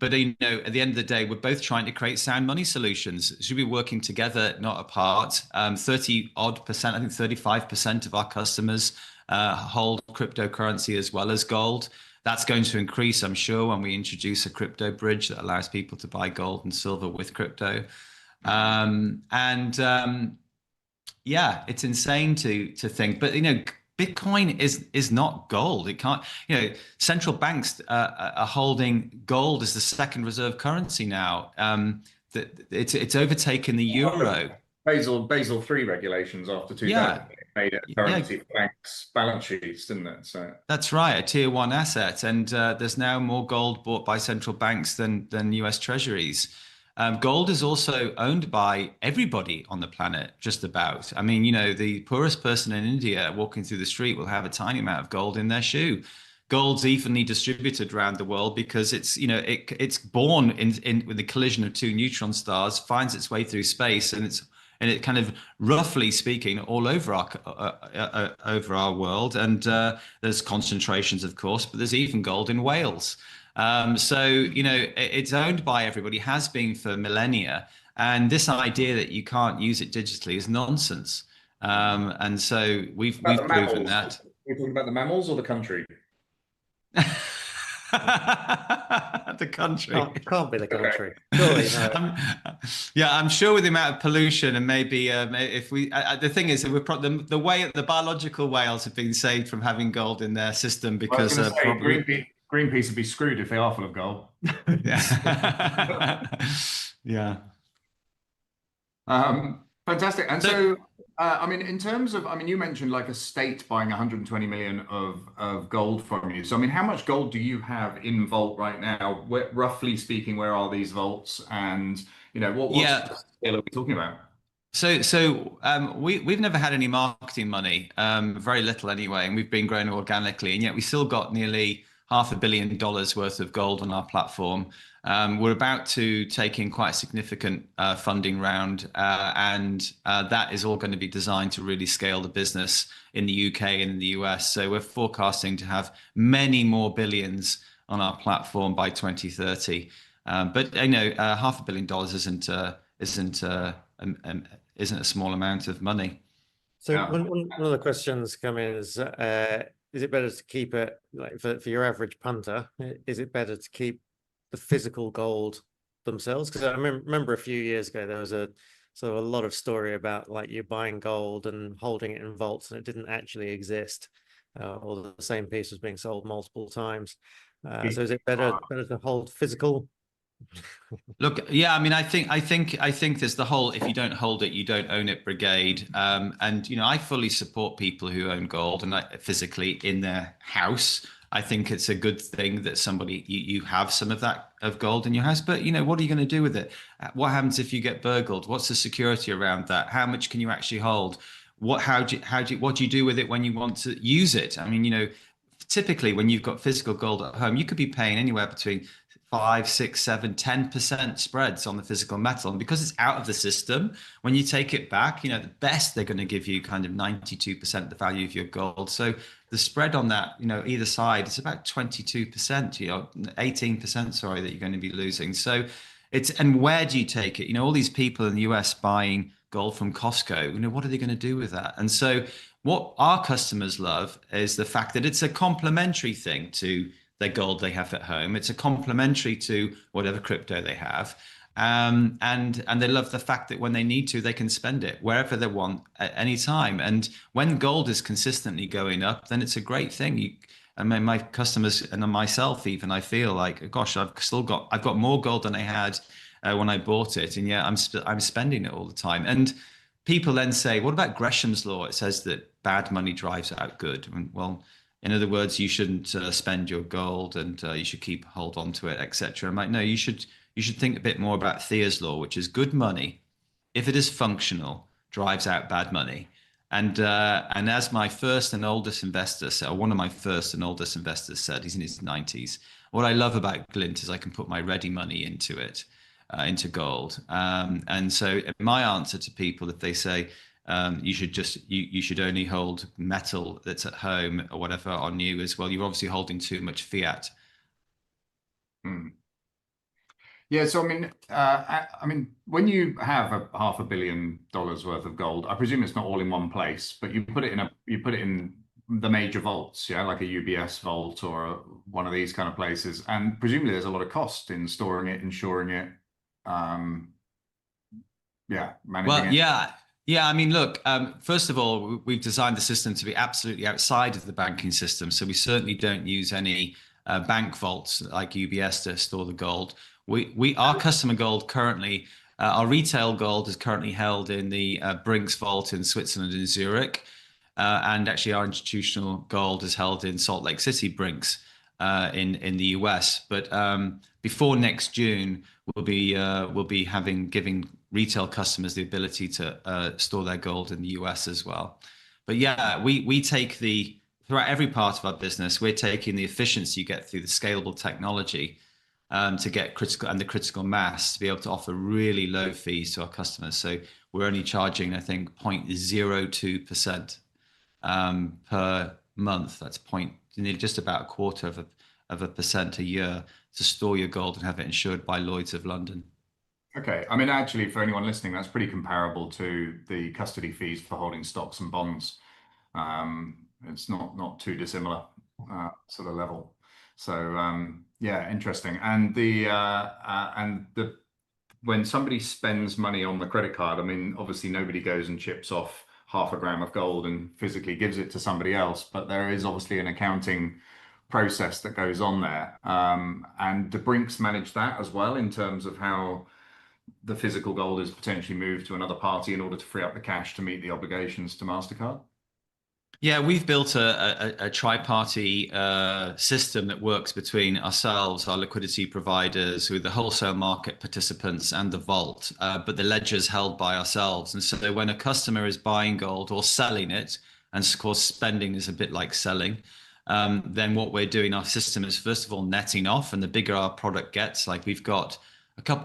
at the end of the day, we're both trying to create sound money solutions. Should be working together, not apart. 30-odd%, I think 35% of our customers hold cryptocurrency as well as gold. That's going to increase, I'm sure, when we introduce a crypto bridge that allows people to buy gold and silver with crypto. Yeah, it's insane to think, but Bitcoin is not gold. It can't. Central banks are holding gold as the second reserve currency now. It's overtaken the euro. Basel III regulations after 2000 made it a currency for banks' balance sheets, didn't it? So that's right, a tier one asset, and there's now more gold bought by central banks than US treasuries. Gold is also owned by everybody on the planet, just about. I mean, the poorest person in India walking through the street will have a tiny amount of gold in their shoe. Gold's evenly distributed around the world because it's it's born in with the collision of two neutron stars, finds its way through space, and it kind of, roughly speaking, all over our world. And there's concentrations, of course, but there's even gold in Wales. So it's owned by everybody, has been for millennia, and this idea that you can't use it digitally is nonsense. And so we've proven that. We're talking about the mammals or the country? The country. Can't be the country. Surely, no. I'm sure with the amount of pollution, and maybe if we, the thing is, the way the biological whales have been saved from having gold in their system because Greenpeace would be screwed if they are full of gold. Yeah. Fantastic. And so I mean, in terms of, I mean, you mentioned like a state buying 120 million of gold from you. So, I mean, how much gold do you have in vault right now? Roughly speaking, where are these vaults? And, you know, what sort Yeah. of scale are we talking about? We've never had any marketing money, very little anyway, and we've been growing organically, and yet we still got nearly $500 million worth of gold on our platform. We're about to take in quite a significant funding round, and that is all going to be designed to really scale the business in the UK and in the US. So we're forecasting to have many more billions on our platform by 2030. But you know, $500 million isn't a small amount of money. So Yeah. one of the questions come in is it better to keep it, like for your average punter, is it better to keep the physical gold themselves? Because I remember a few years ago there was a lot of story about like you buying gold and holding it in vaults and it didn't actually exist, or the same piece was being sold multiple times. So is it better to hold physical? Look, yeah, I mean, I think there's the whole if you don't hold it, you don't own it brigade. And you know, I fully support people who own gold and physically in their house. I think it's a good thing that you have some of that of gold in your house. But you know, what are you going to do with it? What happens if you get burgled? What's the security around that? How much can you actually hold? What do you do with it when you want to use it? I mean, you know, typically when you've got physical gold at home, you could be paying anywhere between 5, 6, 7, 10% spreads on the physical metal. And because it's out of the system, when you take it back, you know, the best they're going to give you kind of 92% the value of your gold. So the spread on that, you know, either side, it's about 22%, you know, 18%, sorry, that you're going to be losing. So and where do you take it? You know, all these people in the US buying gold from Costco, you know, what are they going to do with that? And so what our customers love is the fact that it's a complementary thing to their gold they have at home. It's a complementary to whatever crypto they have. And they love the fact that when they need to, they can spend it wherever they want at any time. And when gold is consistently going up, then it's a great thing. I mean, my customers and myself even, I feel like, gosh, I've got more gold than I had when I bought it, and yeah, I'm spending it all the time. And people then say, what about Gresham's law? It says that bad money drives out good. Well, in other words, you shouldn't spend your gold, and you should hold on to it, etc. I'm like, no, you should think a bit more about Thea's law, which is good money, if it is functional, drives out bad money. And as my first and oldest investor said, or one of my first and oldest investors said, he's in his 90s. What I love about Glint is I can put my ready money into it, into gold. And so my answer to people, if they say you should only hold metal that's at home or whatever on you, as well, you're obviously holding too much fiat. Hmm. Yeah, so I mean, when you have a $500 million worth of gold, I presume it's not all in one place, but you put it in the major vaults, yeah, like a UBS vault or one of these kind of places, and presumably there's a lot of cost in storing it, insuring it, managing it. Yeah. I mean, look, first of all, we've designed the system to be absolutely outside of the banking system, so we certainly don't use any bank vaults like UBS to store the gold. Our customer gold currently, our retail gold is currently held in the Brinks vault in Switzerland in Zurich, and actually our institutional gold is held in Salt Lake City Brinks in the US. But before next June, we'll be giving retail customers the ability to store their gold in the US as well. But yeah, we take throughout every part of our business, we're taking the efficiency you get through the scalable technology to get the critical mass to be able to offer really low fees to our customers. So we're only charging, I think, 0.02% per month. That's nearly just about a quarter of a percent a year to store your gold and have it insured by Lloyd's of London. Okay, I mean, actually, for anyone listening, that's pretty comparable to the custody fees for holding stocks and bonds. It's not too dissimilar sort of level. So yeah, interesting. And when somebody spends money on the credit card, I mean, obviously nobody goes and chips off 0.5 gram of gold and physically gives it to somebody else, but there is obviously an accounting process that goes on there. And do Brinks manage that as well in terms of how the physical gold is potentially moved to another party in order to free up the cash to meet the obligations to MasterCard? Yeah, we've built a tri-party system that works between ourselves, our liquidity providers, with the wholesale market participants and the vault, but the ledger's held by ourselves. And so when a customer is buying gold or selling it, and of course spending is a bit like selling, then what we're doing, our system is first of all netting off, and the bigger our product gets, like we've got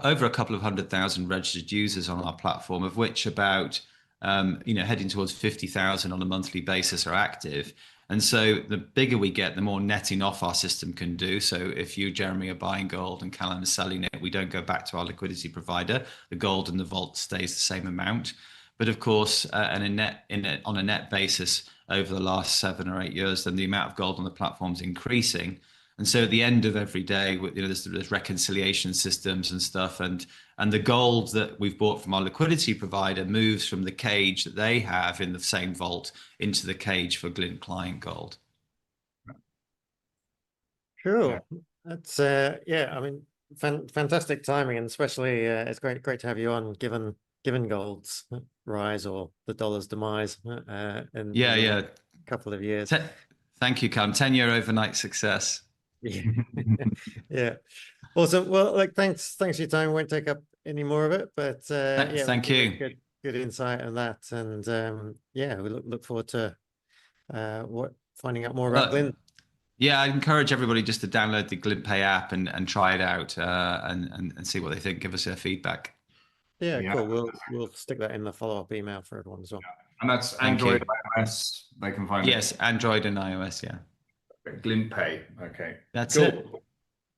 over a couple of 100,000 registered users on our platform, of which about heading towards 50,000 on a monthly basis are active. And so the bigger we get, the more netting off our system can do. So if you, Jeremy, are buying gold and Callum is selling it, we don't go back to our liquidity provider. The gold in the vault stays the same amount. But of course, on a net basis over the last 7 or 8 years, then the amount of gold on the platform is increasing. And so at the end of every day, there's reconciliation systems and stuff, and the gold that we've bought from our liquidity provider moves from the cage that they have in the same vault into the cage for Glint client gold. Cool. That's yeah, I mean, fantastic timing, and especially it's great to have you on, given gold's rise or the dollar's demise in Yeah. couple of years. Thank you, Callum. 10-year overnight success. Yeah. Yeah. Awesome. Well, like, thanks for your time. We won't take up any more of it, but yeah, thank you. Good insight on that, and yeah, we look forward to finding out more about Glint. Yeah, I encourage everybody just to download the Glint Pay app and try it out and see what they think. Give us their feedback. Yeah, cool. We'll stick that in the follow-up email for everyone as well. And that's Android, iOS. They can find it. Yes, Android and iOS. Yeah. Glint Pay. Okay. That's it.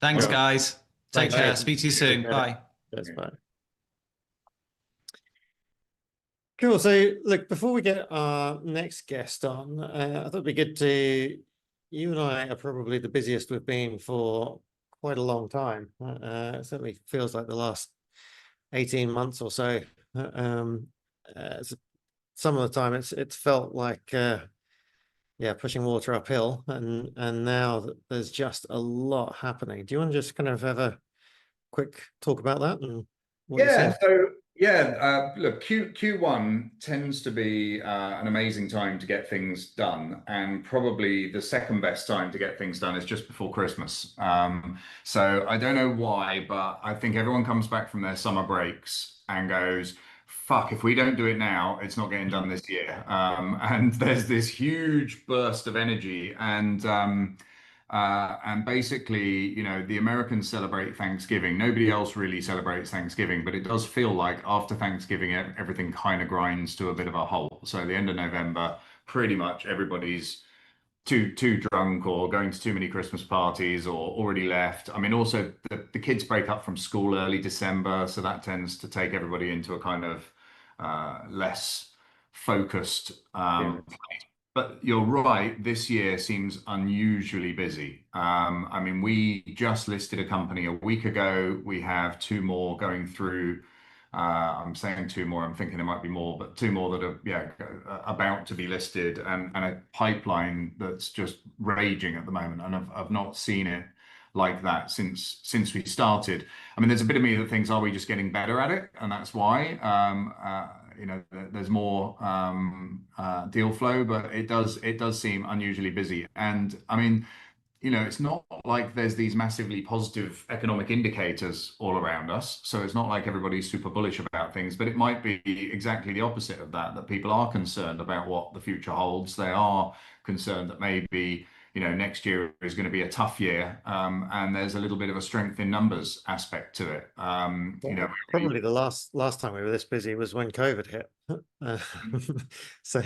Thanks, guys. Take care. Speak to you soon. Bye. Yes, bye. Cool. So, look, before we get our next guest on, I thought it'd be good to. You and I are probably the busiest we've been for quite a long time. It certainly feels like the last 18 months or so. Some of the time it's felt like pushing water uphill, and now there's just a lot happening. Do you want to just kind of have a quick talk about that and what you're seeing? So look, Q1 tends to be an amazing time to get things done, and probably the second best time to get things done is just before Christmas. So I don't know why, but I think everyone comes back from their summer breaks and goes, fuck, if we don't do it now, it's not getting done this year. And there's this huge burst of energy, and basically, the Americans celebrate Thanksgiving. Nobody else really celebrates Thanksgiving, but it does feel like after Thanksgiving, everything kind of grinds to a bit of a halt. So the end of November, pretty much everybody's too drunk or going to too many Christmas parties or already left. I mean, also the kids break up from school early December, so that tends to take everybody into a kind of less focused place. But you're right, this year seems unusually busy. I mean, we just listed a company a week ago. We have 2 more going through. I'm saying 2 more, I'm thinking there might be more, but 2 more that are about to be listed, and a pipeline that's just raging at the moment. And I've not seen it like that since we started. I mean, there's a bit of me that thinks, are we just getting better at it? And that's why. There's more deal flow, but it does seem unusually busy. And I mean, it's not like there's these massively positive economic indicators all around us. So it's not like everybody's super bullish about things, but it might be exactly the opposite of that people are concerned about what the future holds. They are concerned that maybe next year is going to be a tough year, and there's a little bit of a strength in numbers aspect to it. Probably the last time we were this busy was when COVID hit. So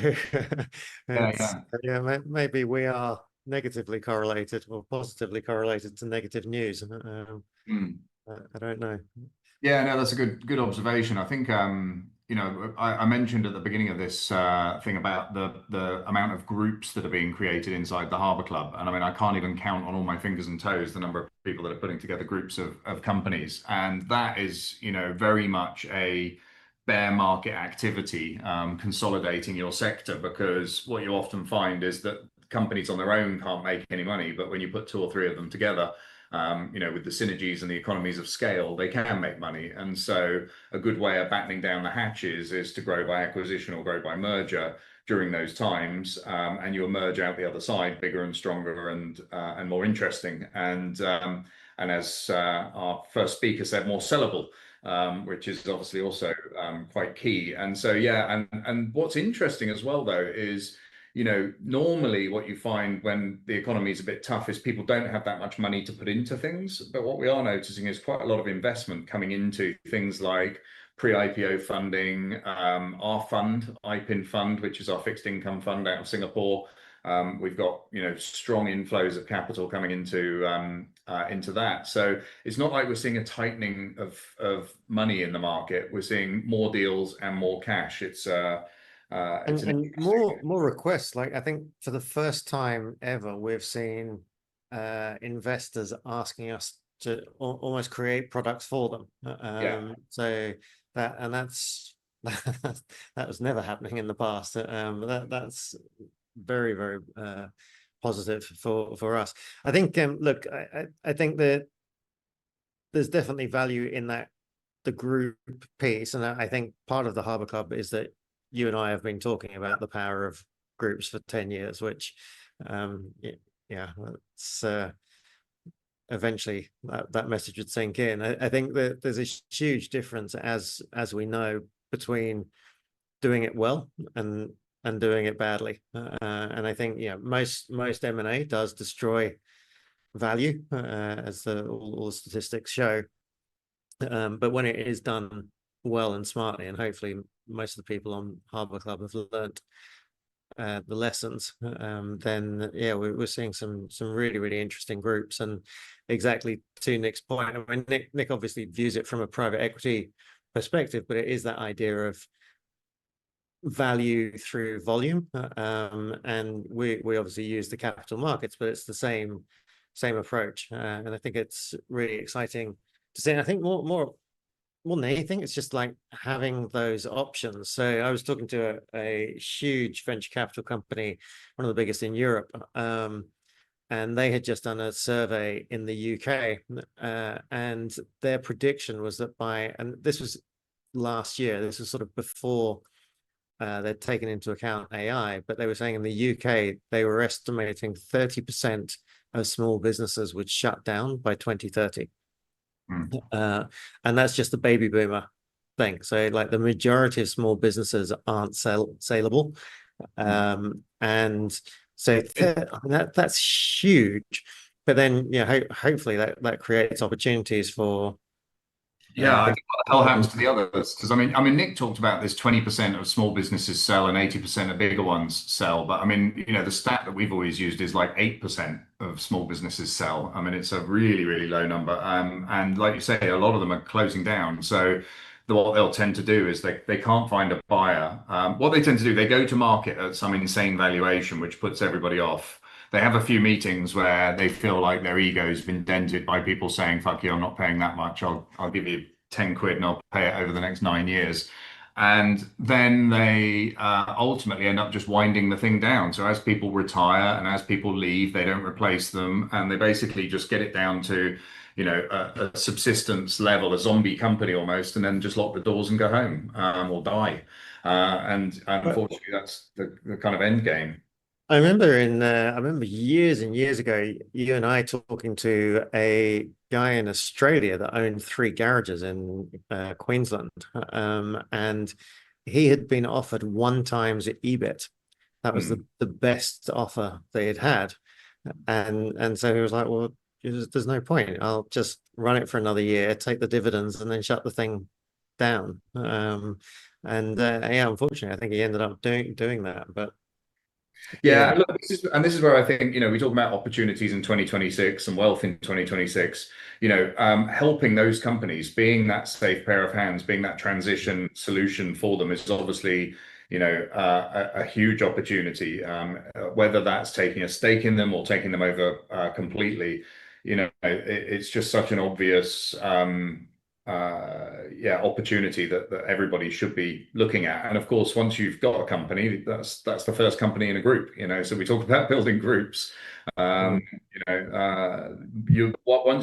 maybe we are negatively correlated or positively correlated to negative news. I don't know. Yeah, no, that's a good observation. I think I mentioned at the beginning of this thing about the amount of groups that are being created inside the Harbour Club, and I mean, I can't even count on all my fingers and toes the number of people that are putting together groups of companies, and that is very much a bear market activity, consolidating your sector, because what you often find is that companies on their own can't make any money, but when you put 2 or 3 of them together, with the synergies and the economies of scale, they can make money. And so a good way of battening down the hatches is to grow by acquisition or grow by merger during those times, and you emerge out the other side bigger and stronger and more interesting. And as our first speaker said, more sellable, which is obviously also quite key. And so, yeah, and what's interesting as well, though, is, normally what you find when the economy is a bit tough is people don't have that much money to put into things. But what we are noticing is quite a lot of investment coming into things like pre-IPO funding, our fund, IPIN fund, which is our fixed income fund out of Singapore. We've got strong inflows of capital coming into that. So it's not like we're seeing a tightening of money in the market. We're seeing more deals and more cash. It's and more requests. Like, I think for the first time ever, we've seen investors asking us to almost create products for them. So that's that was never happening in the past. That's very, very positive for us. I think look, I think that there's definitely value in the group piece, and I think part of the Harbour Club is that you and I have been talking about the power of groups for 10 years, which it's eventually that message would sink in. I think that there's a huge difference, as we know, between doing it well and doing it badly. And I think most M&A does destroy value, as all the statistics show. But when it is done well and smartly, and hopefully most of the people on Harbour Club have learnt the lessons, then we're seeing some really, really interesting groups. And exactly to Nick's point, I mean, Nick obviously views it from a private equity perspective, but it is that idea of value through volume, and we obviously use the capital markets, but it's the same approach, and I think it's really exciting to see. And I think more than anything, it's just like having those options. So I was talking to a huge venture capital company, one of the biggest in Europe, and they had just done a survey in the UK, and their prediction was that and this was last year, this was sort of before they'd taken into account AI, but they were saying in the UK, they were estimating 30% of small businesses would shut down by 2030. And that's just the baby boomer thing. So like the majority of small businesses aren't saleable. And so that's huge. But then, hopefully that creates opportunities for I think what the hell happens to the others? Because I mean, Nick talked about this 20% of small businesses sell and 80% of bigger ones sell. But I mean, the stat that we've always used is like 8% of small businesses sell. I mean, it's a really, really low number. And like you say, a lot of them are closing down. So what they'll tend to do is they can't find a buyer. What they tend to do, they go to market at some insane valuation, which puts everybody off. They have a few meetings where they feel like their ego's been dented by people saying, fuck you, I'm not paying that much. I'll give you 10 quid and I'll pay it over the next 9 years. And then they ultimately end up just winding the thing down. So as people retire and as people leave, they don't replace them. And they basically just get it down to, a subsistence level, a zombie company almost, and then just lock the doors and go home, or die. And unfortunately, that's the kind of end game. I remember years and years ago, you and I talking to a guy in Australia that owned 3 garages in Queensland, and he had been offered 1 times EBIT. That was the best offer they had, and so he was like, well, there's no point. I'll just run it for another year, take the dividends, and then shut the thing down. Unfortunately, I think he ended up doing that, but. Yeah, look, this is where I think, we talk about opportunities in 2026 and wealth in 2026, helping those companies, being that safe pair of hands, being that transition solution for them is obviously, a huge opportunity, whether that's taking a stake in them or taking them over completely. It's just such an obvious opportunity that everybody should be looking at. And of course, once you've got a company, that's the first company in a group, so we talk about building groups. Once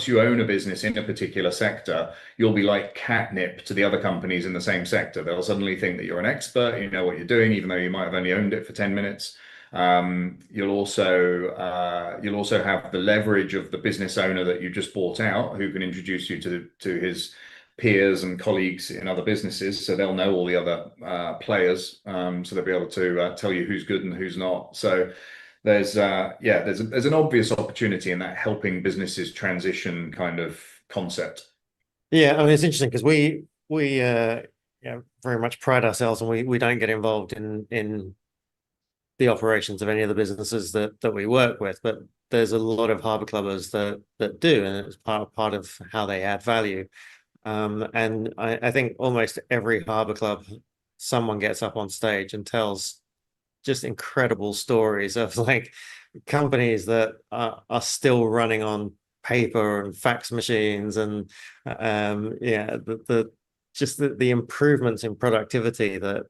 you own a business in a particular sector, you'll be like catnip to the other companies in the same sector. They'll suddenly think that you're an expert, you know what you're doing, even though you might have only owned it for 10 minutes. You'll also have the leverage of the business owner that you just bought out, who can introduce you to his peers and colleagues in other businesses, so they'll know all the other players, so they'll be able to tell you who's good and who's not. So there's an obvious opportunity in that helping businesses transition kind of concept. Yeah, I mean, it's interesting because we very much pride ourselves, and we don't get involved in the operations of any of the businesses that we work with, but there's a lot of harbor clubbers that do, and it's part of how they add value. And I think almost every harbor club, someone gets up on stage and tells just incredible stories of like companies that are still running on paper and fax machines, and the improvements in productivity that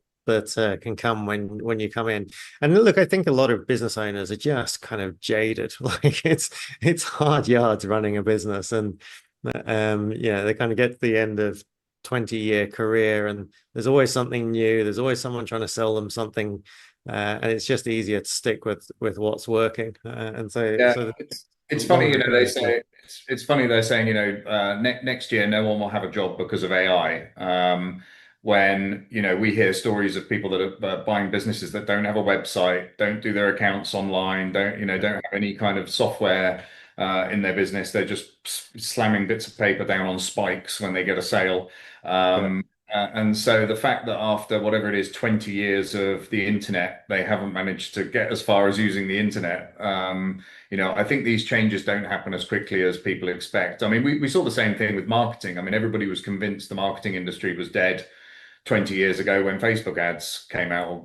can come when you come in. And look, I think a lot of business owners are just kind of jaded. Like it's hard yards running a business, and they kind of get to the end of 20-year career, and there's always something new. There's always someone trying to sell them something, and it's just easier to stick with what's working. And so it's funny, they say it's funny they're saying, next year no one will have a job because of AI. When we hear stories of people that are buying businesses that don't have a website, don't do their accounts online, don't have any kind of software in their business. They're just slamming bits of paper down on spikes when they get a sale. And so the fact that after whatever it is, 20 years of the internet, they haven't managed to get as far as using the internet. I think these changes don't happen as quickly as people expect. I mean, we saw the same thing with marketing. I mean, everybody was convinced the marketing industry was dead 20 years ago when Facebook ads came out, or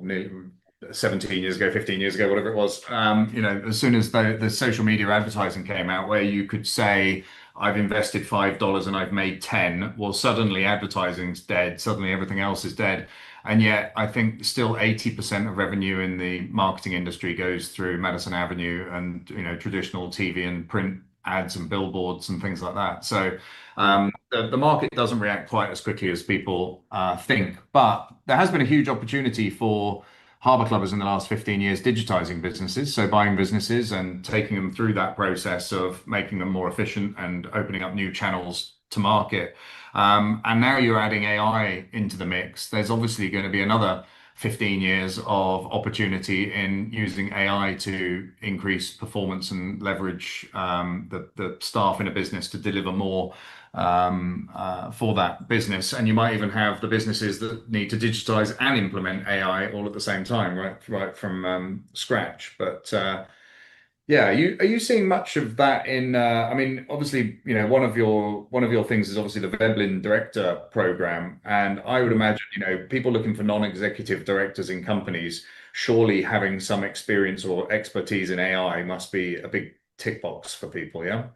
17 years ago, 15 years ago, whatever it was. As soon as the social media advertising came out, where you could say, I've invested $5 and I've made 10, well, suddenly advertising's dead. Suddenly everything else is dead. And yet I think still 80% of revenue in the marketing industry goes through Madison Avenue and, traditional TV and print ads and billboards and things like that. So the market doesn't react quite as quickly as people think. But there has been a huge opportunity for harbor clubbers in the last 15 years digitizing businesses, so buying businesses and taking them through that process of making them more efficient and opening up new channels to market. And now you're adding AI into the mix. There's obviously going to be another 15 years of opportunity in using AI to increase performance and leverage the staff in a business to deliver more for that business. And you might even have the businesses that need to digitize and implement AI all at the same time, right from scratch. But are you seeing much of that in? I mean, obviously, one of your things is obviously the Veblen Director Program, and I would imagine, people looking for non-executive directors in companies, surely having some experience or expertise in AI must be a big tick box for people, yeah.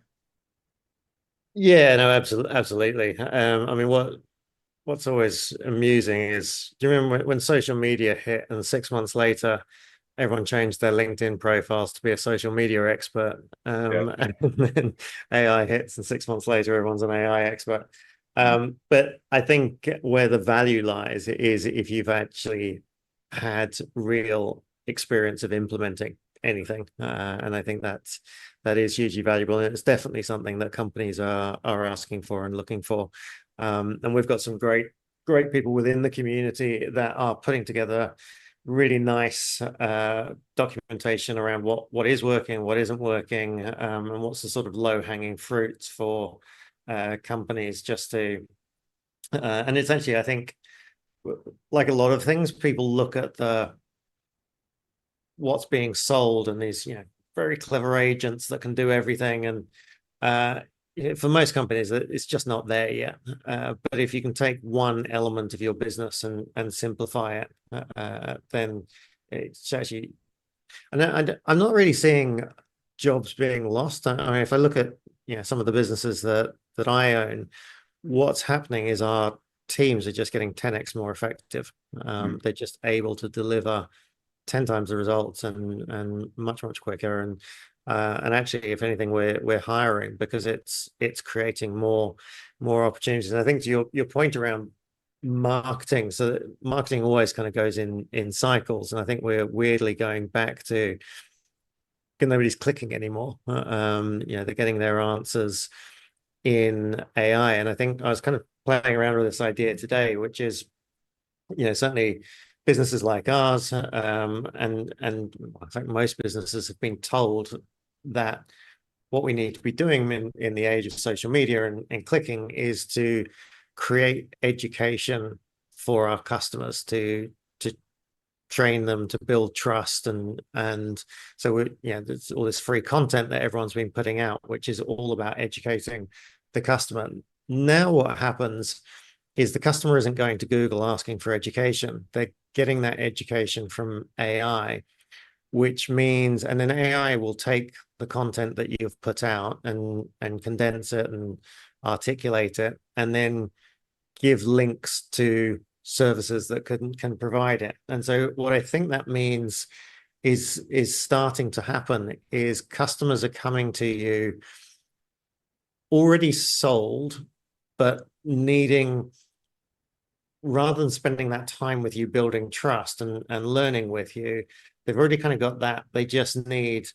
Yeah, no, absolutely. I mean, what's always amusing is, do you remember when social media hit, and 6 months later, everyone changed their LinkedIn profiles to be a social media expert, and then AI hits, and 6 months later, everyone's an AI expert. But I think where the value lies is if you've actually had real experience of implementing anything, and I think that is hugely valuable, and it's definitely something that companies are asking for and looking for. And we've got some great people within the community that are putting together really nice documentation around what is working, what isn't working, and what's the sort of low-hanging fruits for companies just to and it's actually, I think, like a lot of things, people look at what's being sold and these very clever agents that can do everything, and for most companies it's just not there yet. But if you can take one element of your business and simplify it, then it's actually, and I'm not really seeing jobs being lost. I mean, if I look at some of the businesses that I own, what's happening is our teams are just getting 10x more effective. They're just able to deliver 10 times the results and much quicker. And actually, if anything, we're hiring because it's creating more opportunities. And I think to your point around marketing, so marketing always kind of goes in cycles, and I think we're weirdly going back to nobody's clicking anymore. They're getting their answers in AI, and I think I was kind of playing around with this idea today, which is, certainly businesses like ours, and I think most businesses have been told that what we need to be doing in the age of social media and clicking is to create education for our customers, to train them, to build trust, and so there's all this free content that everyone's been putting out, which is all about educating the customer. Now what happens is the customer isn't going to Google asking for education. They're getting that education from AI, which means, and then AI will take the content that you've put out and condense it and articulate it, and then give links to services that can provide it. And so what I think that means is starting to happen is customers are coming to you already sold, but needing, rather than spending that time with you building trust and learning with you, they've already kind of got that. They just need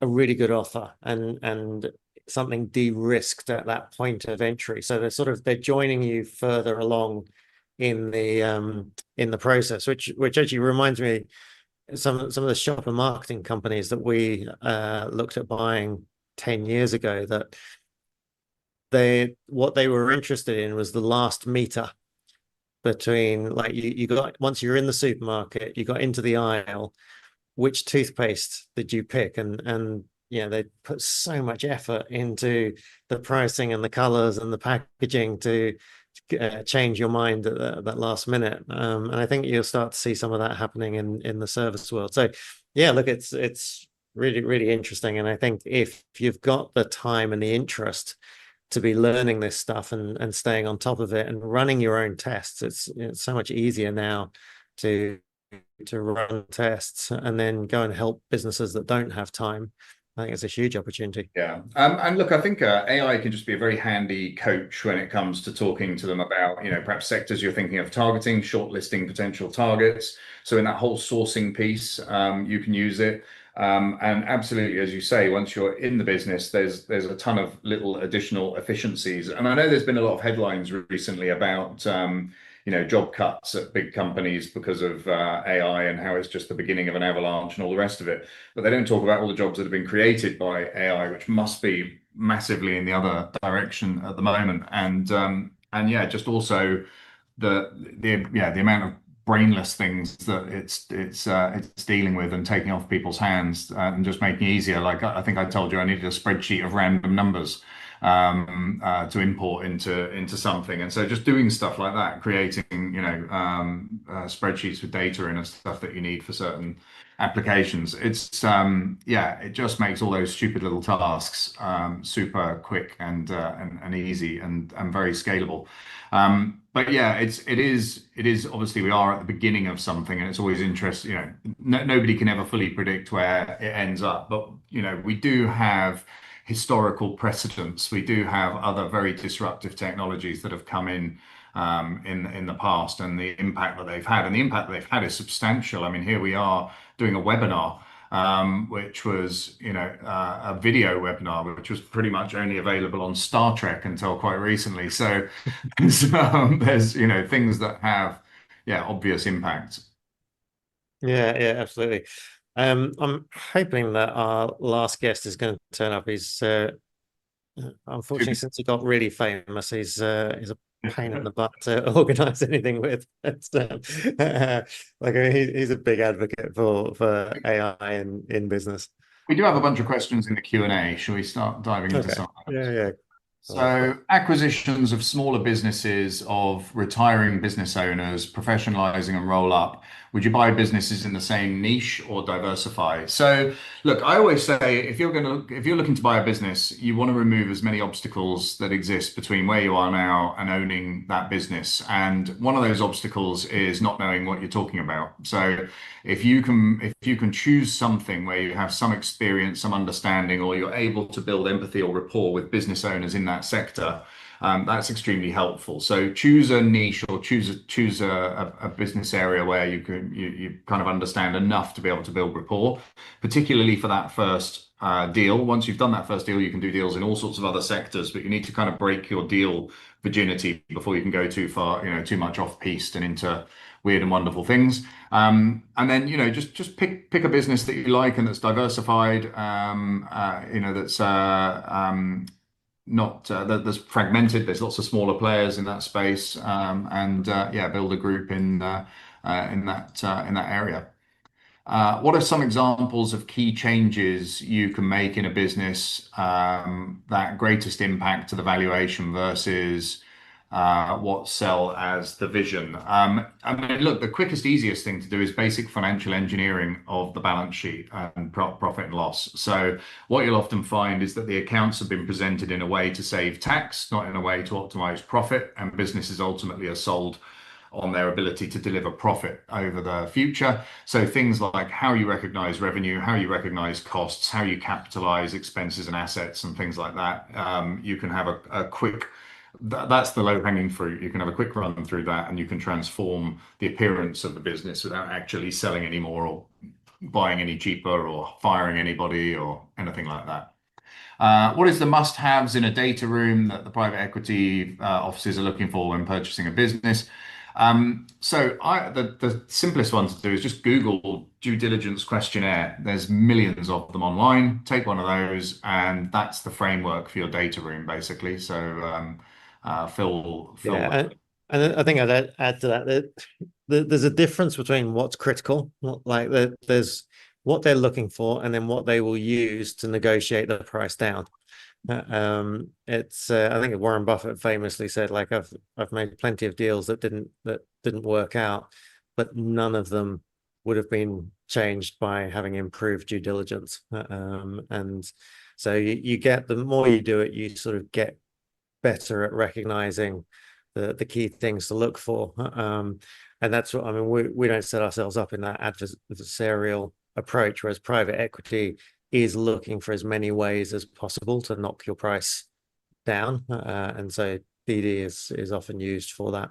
a really good offer and something de-risked at that point of entry. So they're joining you further along in the process, which actually reminds me some of the shopper marketing companies that we looked at buying 10 years ago, that what they were interested in was the last meter between, like, you got, once you're in the supermarket, you got into the aisle, which toothpaste did you pick? And they put so much effort into the pricing and the colors and the packaging to change your mind at that last minute. And I think you'll start to see some of that happening in the service world. So yeah, look, it's really interesting. And I think if you've got the time and the interest to be learning this stuff and staying on top of it and running your own tests, it's so much easier now to run tests and then go and help businesses that don't have time. I think it's a huge opportunity. Yeah. And look, I think AI can just be a very handy coach when it comes to talking to them about, perhaps sectors you're thinking of targeting, shortlisting potential targets. So in that whole sourcing piece, you can use it. And absolutely, as you say, once you're in the business, there's a ton of little additional efficiencies. And I know there's been a lot of headlines recently about job cuts at big companies because of AI and how it's just the beginning of an avalanche and all the rest of it. But they don't talk about all the jobs that have been created by AI, which must be massively in the other direction at the moment. And yeah, just also the amount of brainless things that it's dealing with and taking off people's hands and just making it easier. Like I think I told you I needed a spreadsheet of random numbers to import into something, and so just doing stuff like that, creating spreadsheets with data in and stuff that you need for certain applications. It's it just makes all those stupid little tasks super quick and easy and very scalable. But yeah, it is obviously we are at the beginning of something, and it's always interesting. Nobody can ever fully predict where it ends up, but we do have historical precedents. We do have other very disruptive technologies that have come in the past, and the impact that they've had, is substantial. I mean, here we are doing a webinar, which was a video webinar, which was pretty much only available on Star Trek until quite recently. So there's things that have obvious impact. Yeah, absolutely. I'm hoping that our last guest is going to turn up. He's unfortunately, since he got really famous, he's a pain in the butt to organize anything with. He's a big advocate for AI in business. We do have a bunch of questions in the Q&A. Shall we start diving into some of those? Yeah. So acquisitions of smaller businesses, of retiring business owners, professionalizing and roll up. Would you buy businesses in the same niche or diversify? So look, I always say if you're looking to buy a business, you want to remove as many obstacles that exist between where you are now and owning that business. And one of those obstacles is not knowing what you're talking about. So if you can choose something where you have some experience, some understanding, or you're able to build empathy or rapport with business owners in that sector, that's extremely helpful. So choose a niche or choose a business area where you kind of understand enough to be able to build rapport, particularly for that first deal. Once you've done that first deal, you can do deals in all sorts of other sectors, but you need to kind of break your deal virginity before you can go too far, too much off piste and into weird and wonderful things. And then, just pick a business that you like and that's diversified, that's not that's fragmented. There's lots of smaller players in that space, and build a group in that area. What are some examples of key changes you can make in a business that greatest impact to the valuation versus what sell as the vision? Look, the quickest, easiest thing to do is basic financial engineering of the balance sheet and profit and loss. So what you'll often find is that the accounts have been presented in a way to save tax, not in a way to optimize profit, and businesses ultimately are sold on their ability to deliver profit over the future. So things like how you recognize revenue, how you recognize costs, how you capitalize expenses and assets and things like that. You can have a quick, that's the low-hanging fruit. You can have a quick run through that and you can transform the appearance of the business without actually selling any more or buying any cheaper or firing anybody or anything like that. What is the must-haves in a data room that the private equity offices are looking for when purchasing a business? The simplest one to do is just Google due diligence questionnaire. There's millions of them online. Take one of those, and that's the framework for your data room, basically. So Phil. Yeah, and I think I'd add to that there's a difference between what's critical, like there's what they're looking for, and then what they will use to negotiate the price down. It's I think Warren Buffett famously said, like, I've made plenty of deals that didn't work out, but none of them would have been changed by having improved due diligence. And so you get, the more you do it, you sort of get better at recognizing the key things to look for. And that's what I mean. We don't set ourselves up in that adversarial approach, whereas private equity is looking for as many ways as possible to knock your price down, and so DD is often used for that.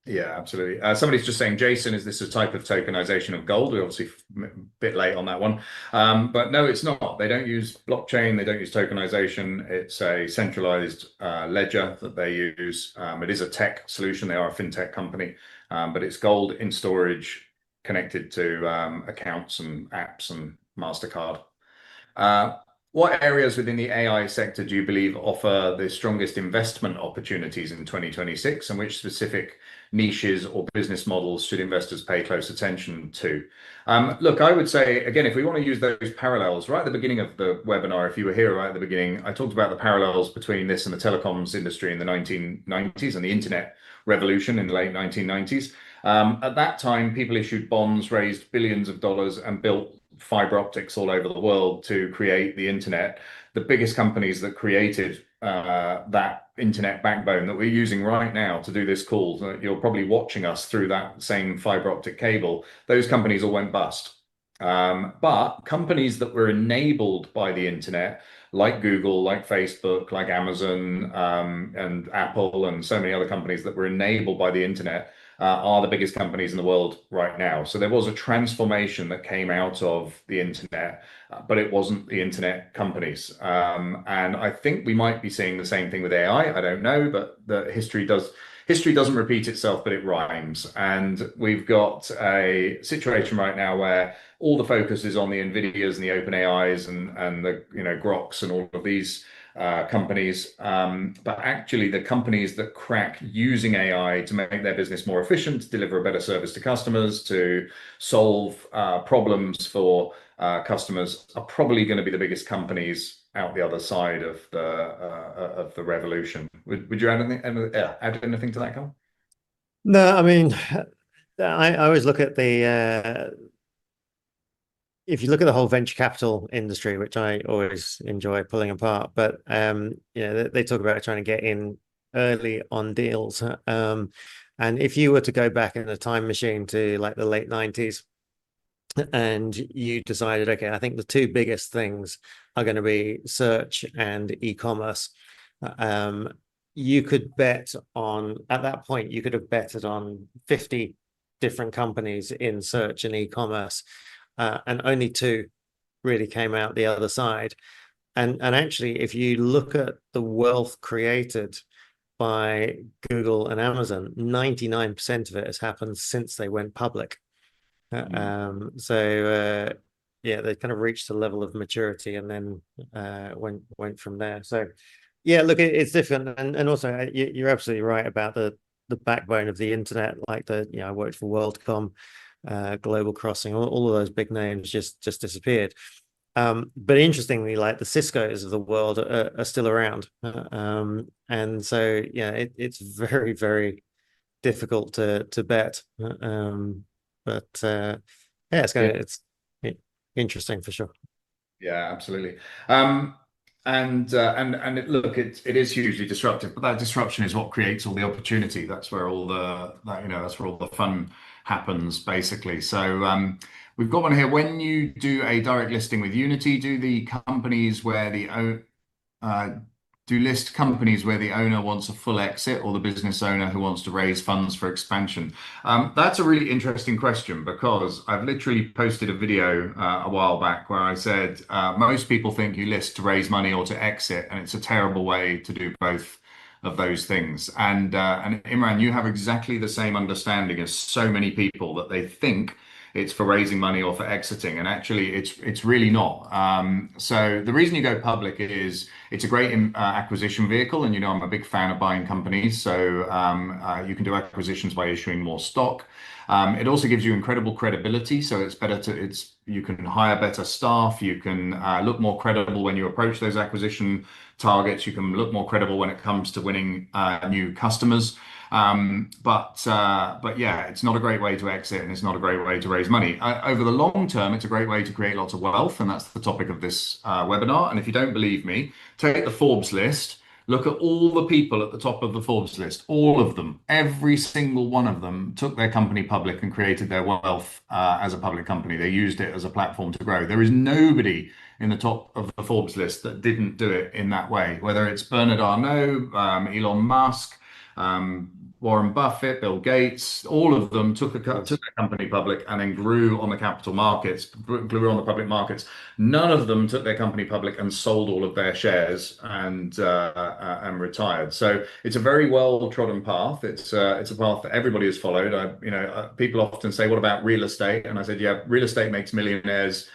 Yeah, absolutely. Somebody's just saying, Jason, is this a type of tokenization of gold? We're obviously a bit late on that one. But no, it's not. They don't use blockchain. They don't use tokenization. It's a centralized ledger that they use. It is a tech solution. They are a fintech company, but it's gold in storage connected to accounts and apps and MasterCard. What areas within the AI sector do you believe offer the strongest investment opportunities in 2026, and which specific niches or business models should investors pay close attention to? Look, I would say, again, if we want to use those parallels, right at the beginning of the webinar, if you were here right at the beginning, I talked about the parallels between this and the telecoms industry in the 1990s and the internet revolution in the late 1990s. At that time, people issued bonds, raised billions of dollars, and built fiber optics all over the world to create the internet. The biggest companies that created that internet backbone that we're using right now to do this call, you're probably watching us through that same fiber optic cable, those companies all went bust. But companies that were enabled by the internet, like Google, like Facebook, like Amazon, and Apple, and so many other companies that were enabled by the internet, are the biggest companies in the world right now. So there was a transformation that came out of the internet, but it wasn't the internet companies. And I think we might be seeing the same thing with AI. I don't know, but the history doesn't repeat itself, but it rhymes. And we've got a situation right now where all the focus is on the NVIDIAs and the OpenAIs and the Groks and all of these companies, but actually the companies that crack using AI to make their business more efficient, to deliver a better service to customers, to solve problems for customers are probably going to be the biggest companies out the other side of the revolution. Would you add anything to that, Carl? No, I mean, I always look at if you look at the whole venture capital industry, which I always enjoy pulling apart, but they talk about trying to get in early on deals. And if you were to go back in a time machine to like the late 90s, and you decided, okay, I think the two biggest things are going to be search and e-commerce. You could bet on, at that point, you could have betted on 50 different companies in search and e-commerce, and only two really came out the other side. And actually, if you look at the wealth created by Google and Amazon, 99% of it has happened since they went public. Yeah, they kind of reached a level of maturity and then went from there. So yeah, look, it's different, and also you're absolutely right about the backbone of the internet. Like I worked for WorldCom, Global Crossing, all of those big names just disappeared. But interestingly, like the Cisco's of the world are still around, and so yeah, it's very, very difficult to bet. But yeah, it's interesting for sure. Yeah, absolutely. Look, it is hugely disruptive, but that disruption is what creates all the opportunity. That's where all that's where all the fun happens, basically. So we've got one here. When you do a direct listing with Unity, do list companies where the owner wants a full exit or the business owner who wants to raise funds for expansion? That's a really interesting question, because I've literally posted a video a while back where I said most people think you list to raise money or to exit, and it's a terrible way to do both of those things. And Imran, you have exactly the same understanding as so many people, that they think it's for raising money or for exiting, and actually it's really not. So the reason you go public is it's a great acquisition vehicle, and I'm a big fan of buying companies, so you can do acquisitions by issuing more stock. It also gives you incredible credibility, so you can hire better staff, you can look more credible when you approach those acquisition targets, you can look more credible when it comes to winning new customers. But yeah, it's not a great way to exit, and it's not a great way to raise money. Over the long term, it's a great way to create lots of wealth, and that's the topic of this webinar. And if you don't believe me, take the Forbes list. Look at all the people at the top of the Forbes list. All of them, every single one of them, took their company public and created their wealth as a public company. They used it as a platform to grow. There is nobody in the top of the Forbes list that didn't do it in that way, whether it's Bernard Arnault, Elon Musk, Warren Buffett, Bill Gates, all of them took their company public and then grew on the capital markets, grew on the public markets. None of them took their company public and sold all of their shares and retired. So it's a very well-trodden path. It's a path that everybody has followed. People often say, "What about real estate?" And I said, "Yeah, real estate makes millionaires.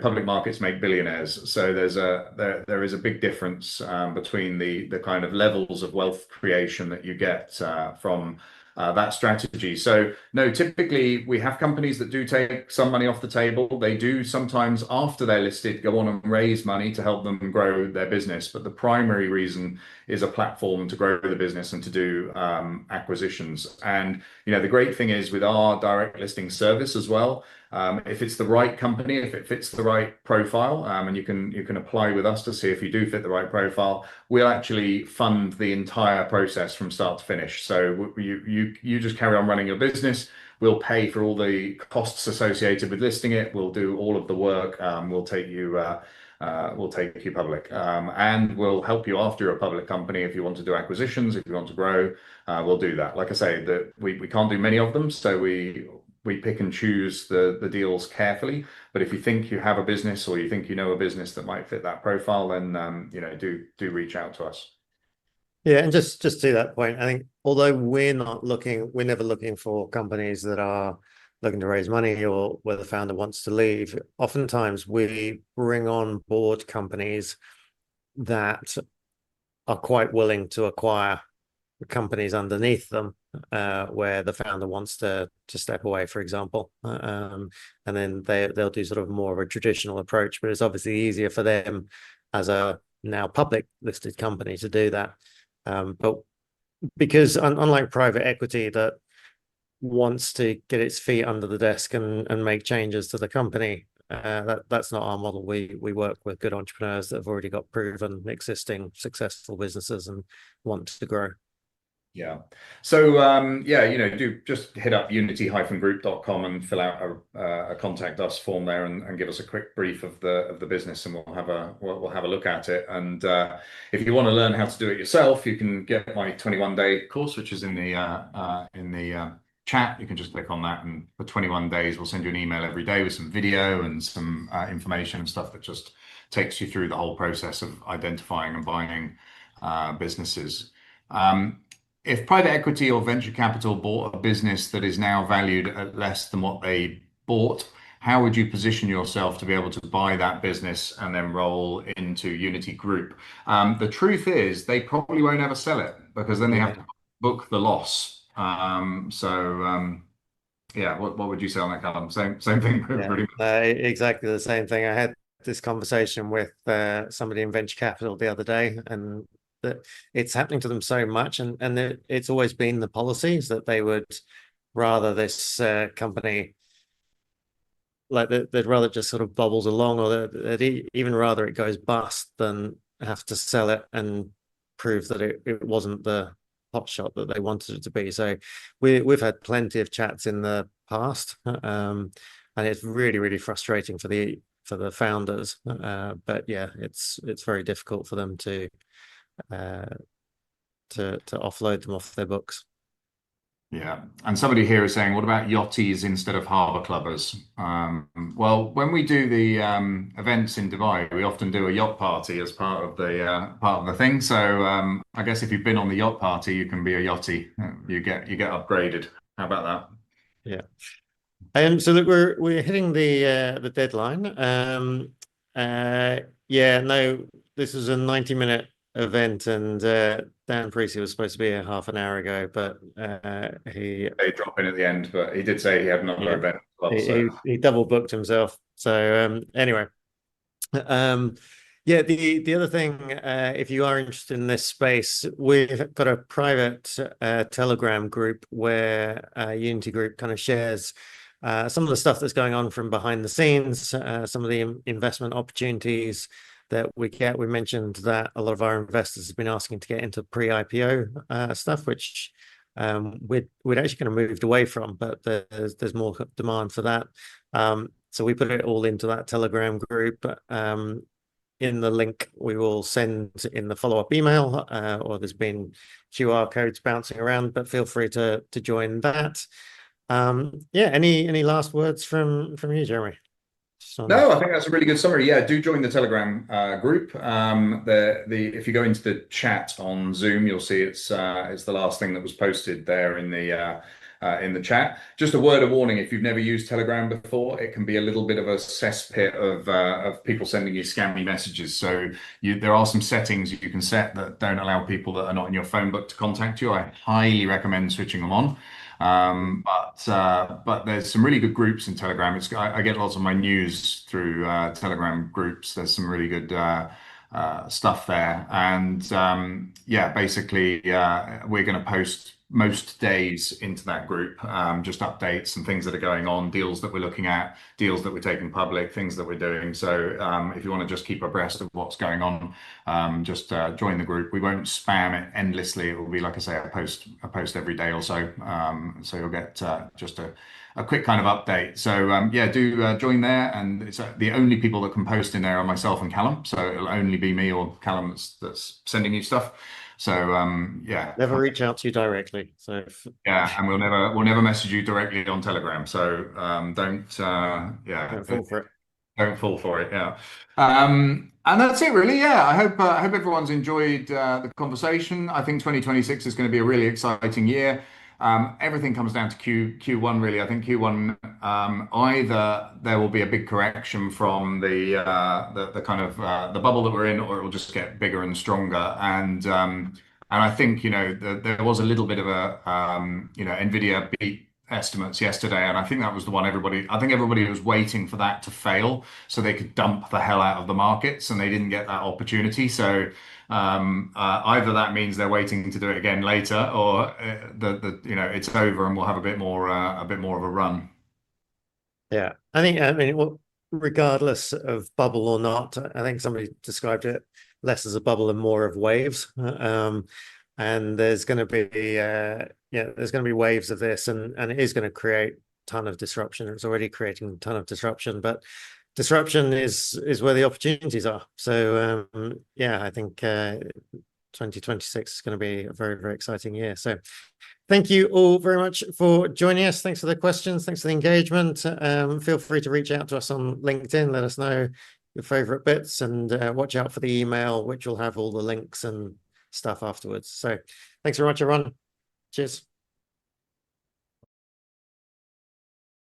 Public markets make billionaires." So there is a big difference between the kind of levels of wealth creation that you get from that strategy. So no, typically we have companies that do take some money off the table. They do sometimes, after they're listed, go on and raise money to help them grow their business. But the primary reason is a platform to grow the business and to do acquisitions. And the great thing is, with our direct listing service as well, if it's the right company, if it fits the right profile, and you can apply with us to see if you do fit the right profile, we'll actually fund the entire process from start to finish. So you just carry on running your business. We'll pay for all the costs associated with listing it. We'll do all of the work. We'll take you public, and we'll help you after you're a public company. If you want to do acquisitions, if you want to grow, we'll do that. Like I say, we can't do many of them, so we pick and choose the deals carefully. But if you think you have a business, or you think a business that might fit that profile, then do reach out to us. Yeah, and just to that point, I think although we're never looking for companies that are looking to raise money or where the founder wants to leave. Oftentimes we bring on board companies that are quite willing to acquire companies underneath them where the founder wants to step away, for example, and then they'll do sort of more of a traditional approach. But it's obviously easier for them as a now public listed company to do that. But because unlike private equity that wants to get its feet under the desk and make changes to the company, that's not our model. We work with good entrepreneurs that have already got proven existing successful businesses and want to grow. Yeah. So yeah, do just hit up unity-group.com and fill out a contact us form there and give us a quick brief of the business, and we'll have a look at it. And if you want to learn how to do it yourself, you can get my 21-day course, which is in the chat. You can just click on that, and for 21 days we'll send you an email every day with some video and some information and stuff that just takes you through the whole process of identifying and buying businesses. If private equity or venture capital bought a business that is now valued at less than what they bought, how would you position yourself to be able to buy that business and then roll into Unity Group? The truth is they probably won't ever sell it, because then they have to book the loss. Yeah, what would you say on that, Callum? Same thing. Exactly the same thing. I had this conversation with somebody in venture capital the other day, and that it's happening to them so much, and it's always been the policies that they would rather this company, like they'd rather just sort of bubbles along, or they'd even rather it goes bust than have to sell it and prove that it wasn't the hot shot that they wanted it to be. So we've had plenty of chats in the past, and it's really frustrating for the founders. But yeah, it's very difficult for them to offload them off their books. Yeah, and somebody here is saying, what about yachties instead of harbour clubbers? Well, when we do the events in Dubai, we often do a yacht party as part of the thing. So I guess if you've been on the yacht party, you can be a yachty. You get upgraded. How about that? Yeah. So that we're hitting the deadline. Yeah, no, this was a 90-minute event, and Dan Precy was supposed to be a half an hour ago, but he dropped in at the end, but he did say he had another event as well, so. he double booked himself. So anyway, yeah, the other thing, if you are interested in this space, we've got a private Telegram group where Unity Group kind of shares some of the stuff that's going on from behind the scenes, some of the investment opportunities that we get. We mentioned that a lot of our investors have been asking to get into pre-IPO stuff, which we'd actually kind of moved away from, but there's more demand for that. So we put it all into that Telegram group. In the link we will send in the follow-up email, or there's been QR codes bouncing around, but feel free to join that. Yeah, any last words from you, Jeremy? No, I think that's a really good summary. Yeah, do join the Telegram group. If you go into the chat on Zoom, you'll see it's the last thing that was posted there in the chat. Just a word of warning: if you've never used Telegram before, it can be a little bit of a cesspit of people sending you scammy messages. So there are some settings you can set that don't allow people that are not in your phone book to contact you. I highly recommend switching them on. But there's some really good groups in Telegram. I get lots of my news through Telegram groups. There's some really good stuff there, and yeah, basically we're going to post most days into that group, just updates and things that are going on, deals that we're looking at, deals that we're taking public, things that we're doing. So if you want to just keep abreast of what's going on, just join the group. We won't spam it endlessly. It will be, like I say, a post every day or so. So you'll get just a quick kind of update. So yeah, do join there. And it's the only people that can post in there are myself and Callum. So it'll only be me or Callum that's sending you stuff. So yeah, never reach out to you directly. So yeah, and we'll never message you directly on Telegram. So don't fall for it. Don't fall for it. Yeah. And that's it, really. Yeah, I hope everyone's enjoyed the conversation. I think 2026 is going to be a really exciting year. Everything comes down to Q1, really. I think Q1 either there will be a big correction from the kind of the bubble that we're in, or it will just get bigger and stronger. And And I think, you know, there was a little bit of a, you know, Nvidia beat estimates yesterday, and I think that was the one I think everybody was waiting for that to fail so they could dump the hell out of the markets, and they didn't get that opportunity. So either that means they're waiting to do it again later, or you know, it's over and we'll have a bit more of a run. Yeah, I mean, well, regardless of bubble or not, I think somebody described it less as a bubble and more of waves. And there's going to be, yeah, there's going to be waves of this, and it is going to create a ton of disruption. It's already creating a ton of disruption, but disruption is where the opportunities are. So yeah, I think 2026 is going to be a very, very exciting year. So thank you all very much for joining us. Thanks for the questions. Thanks for the engagement. Feel free to reach out to us on LinkedIn. Let us know your favorite bits, and watch out for the email, which will have all the links and stuff afterwards. So thanks very much, everyone. Cheers.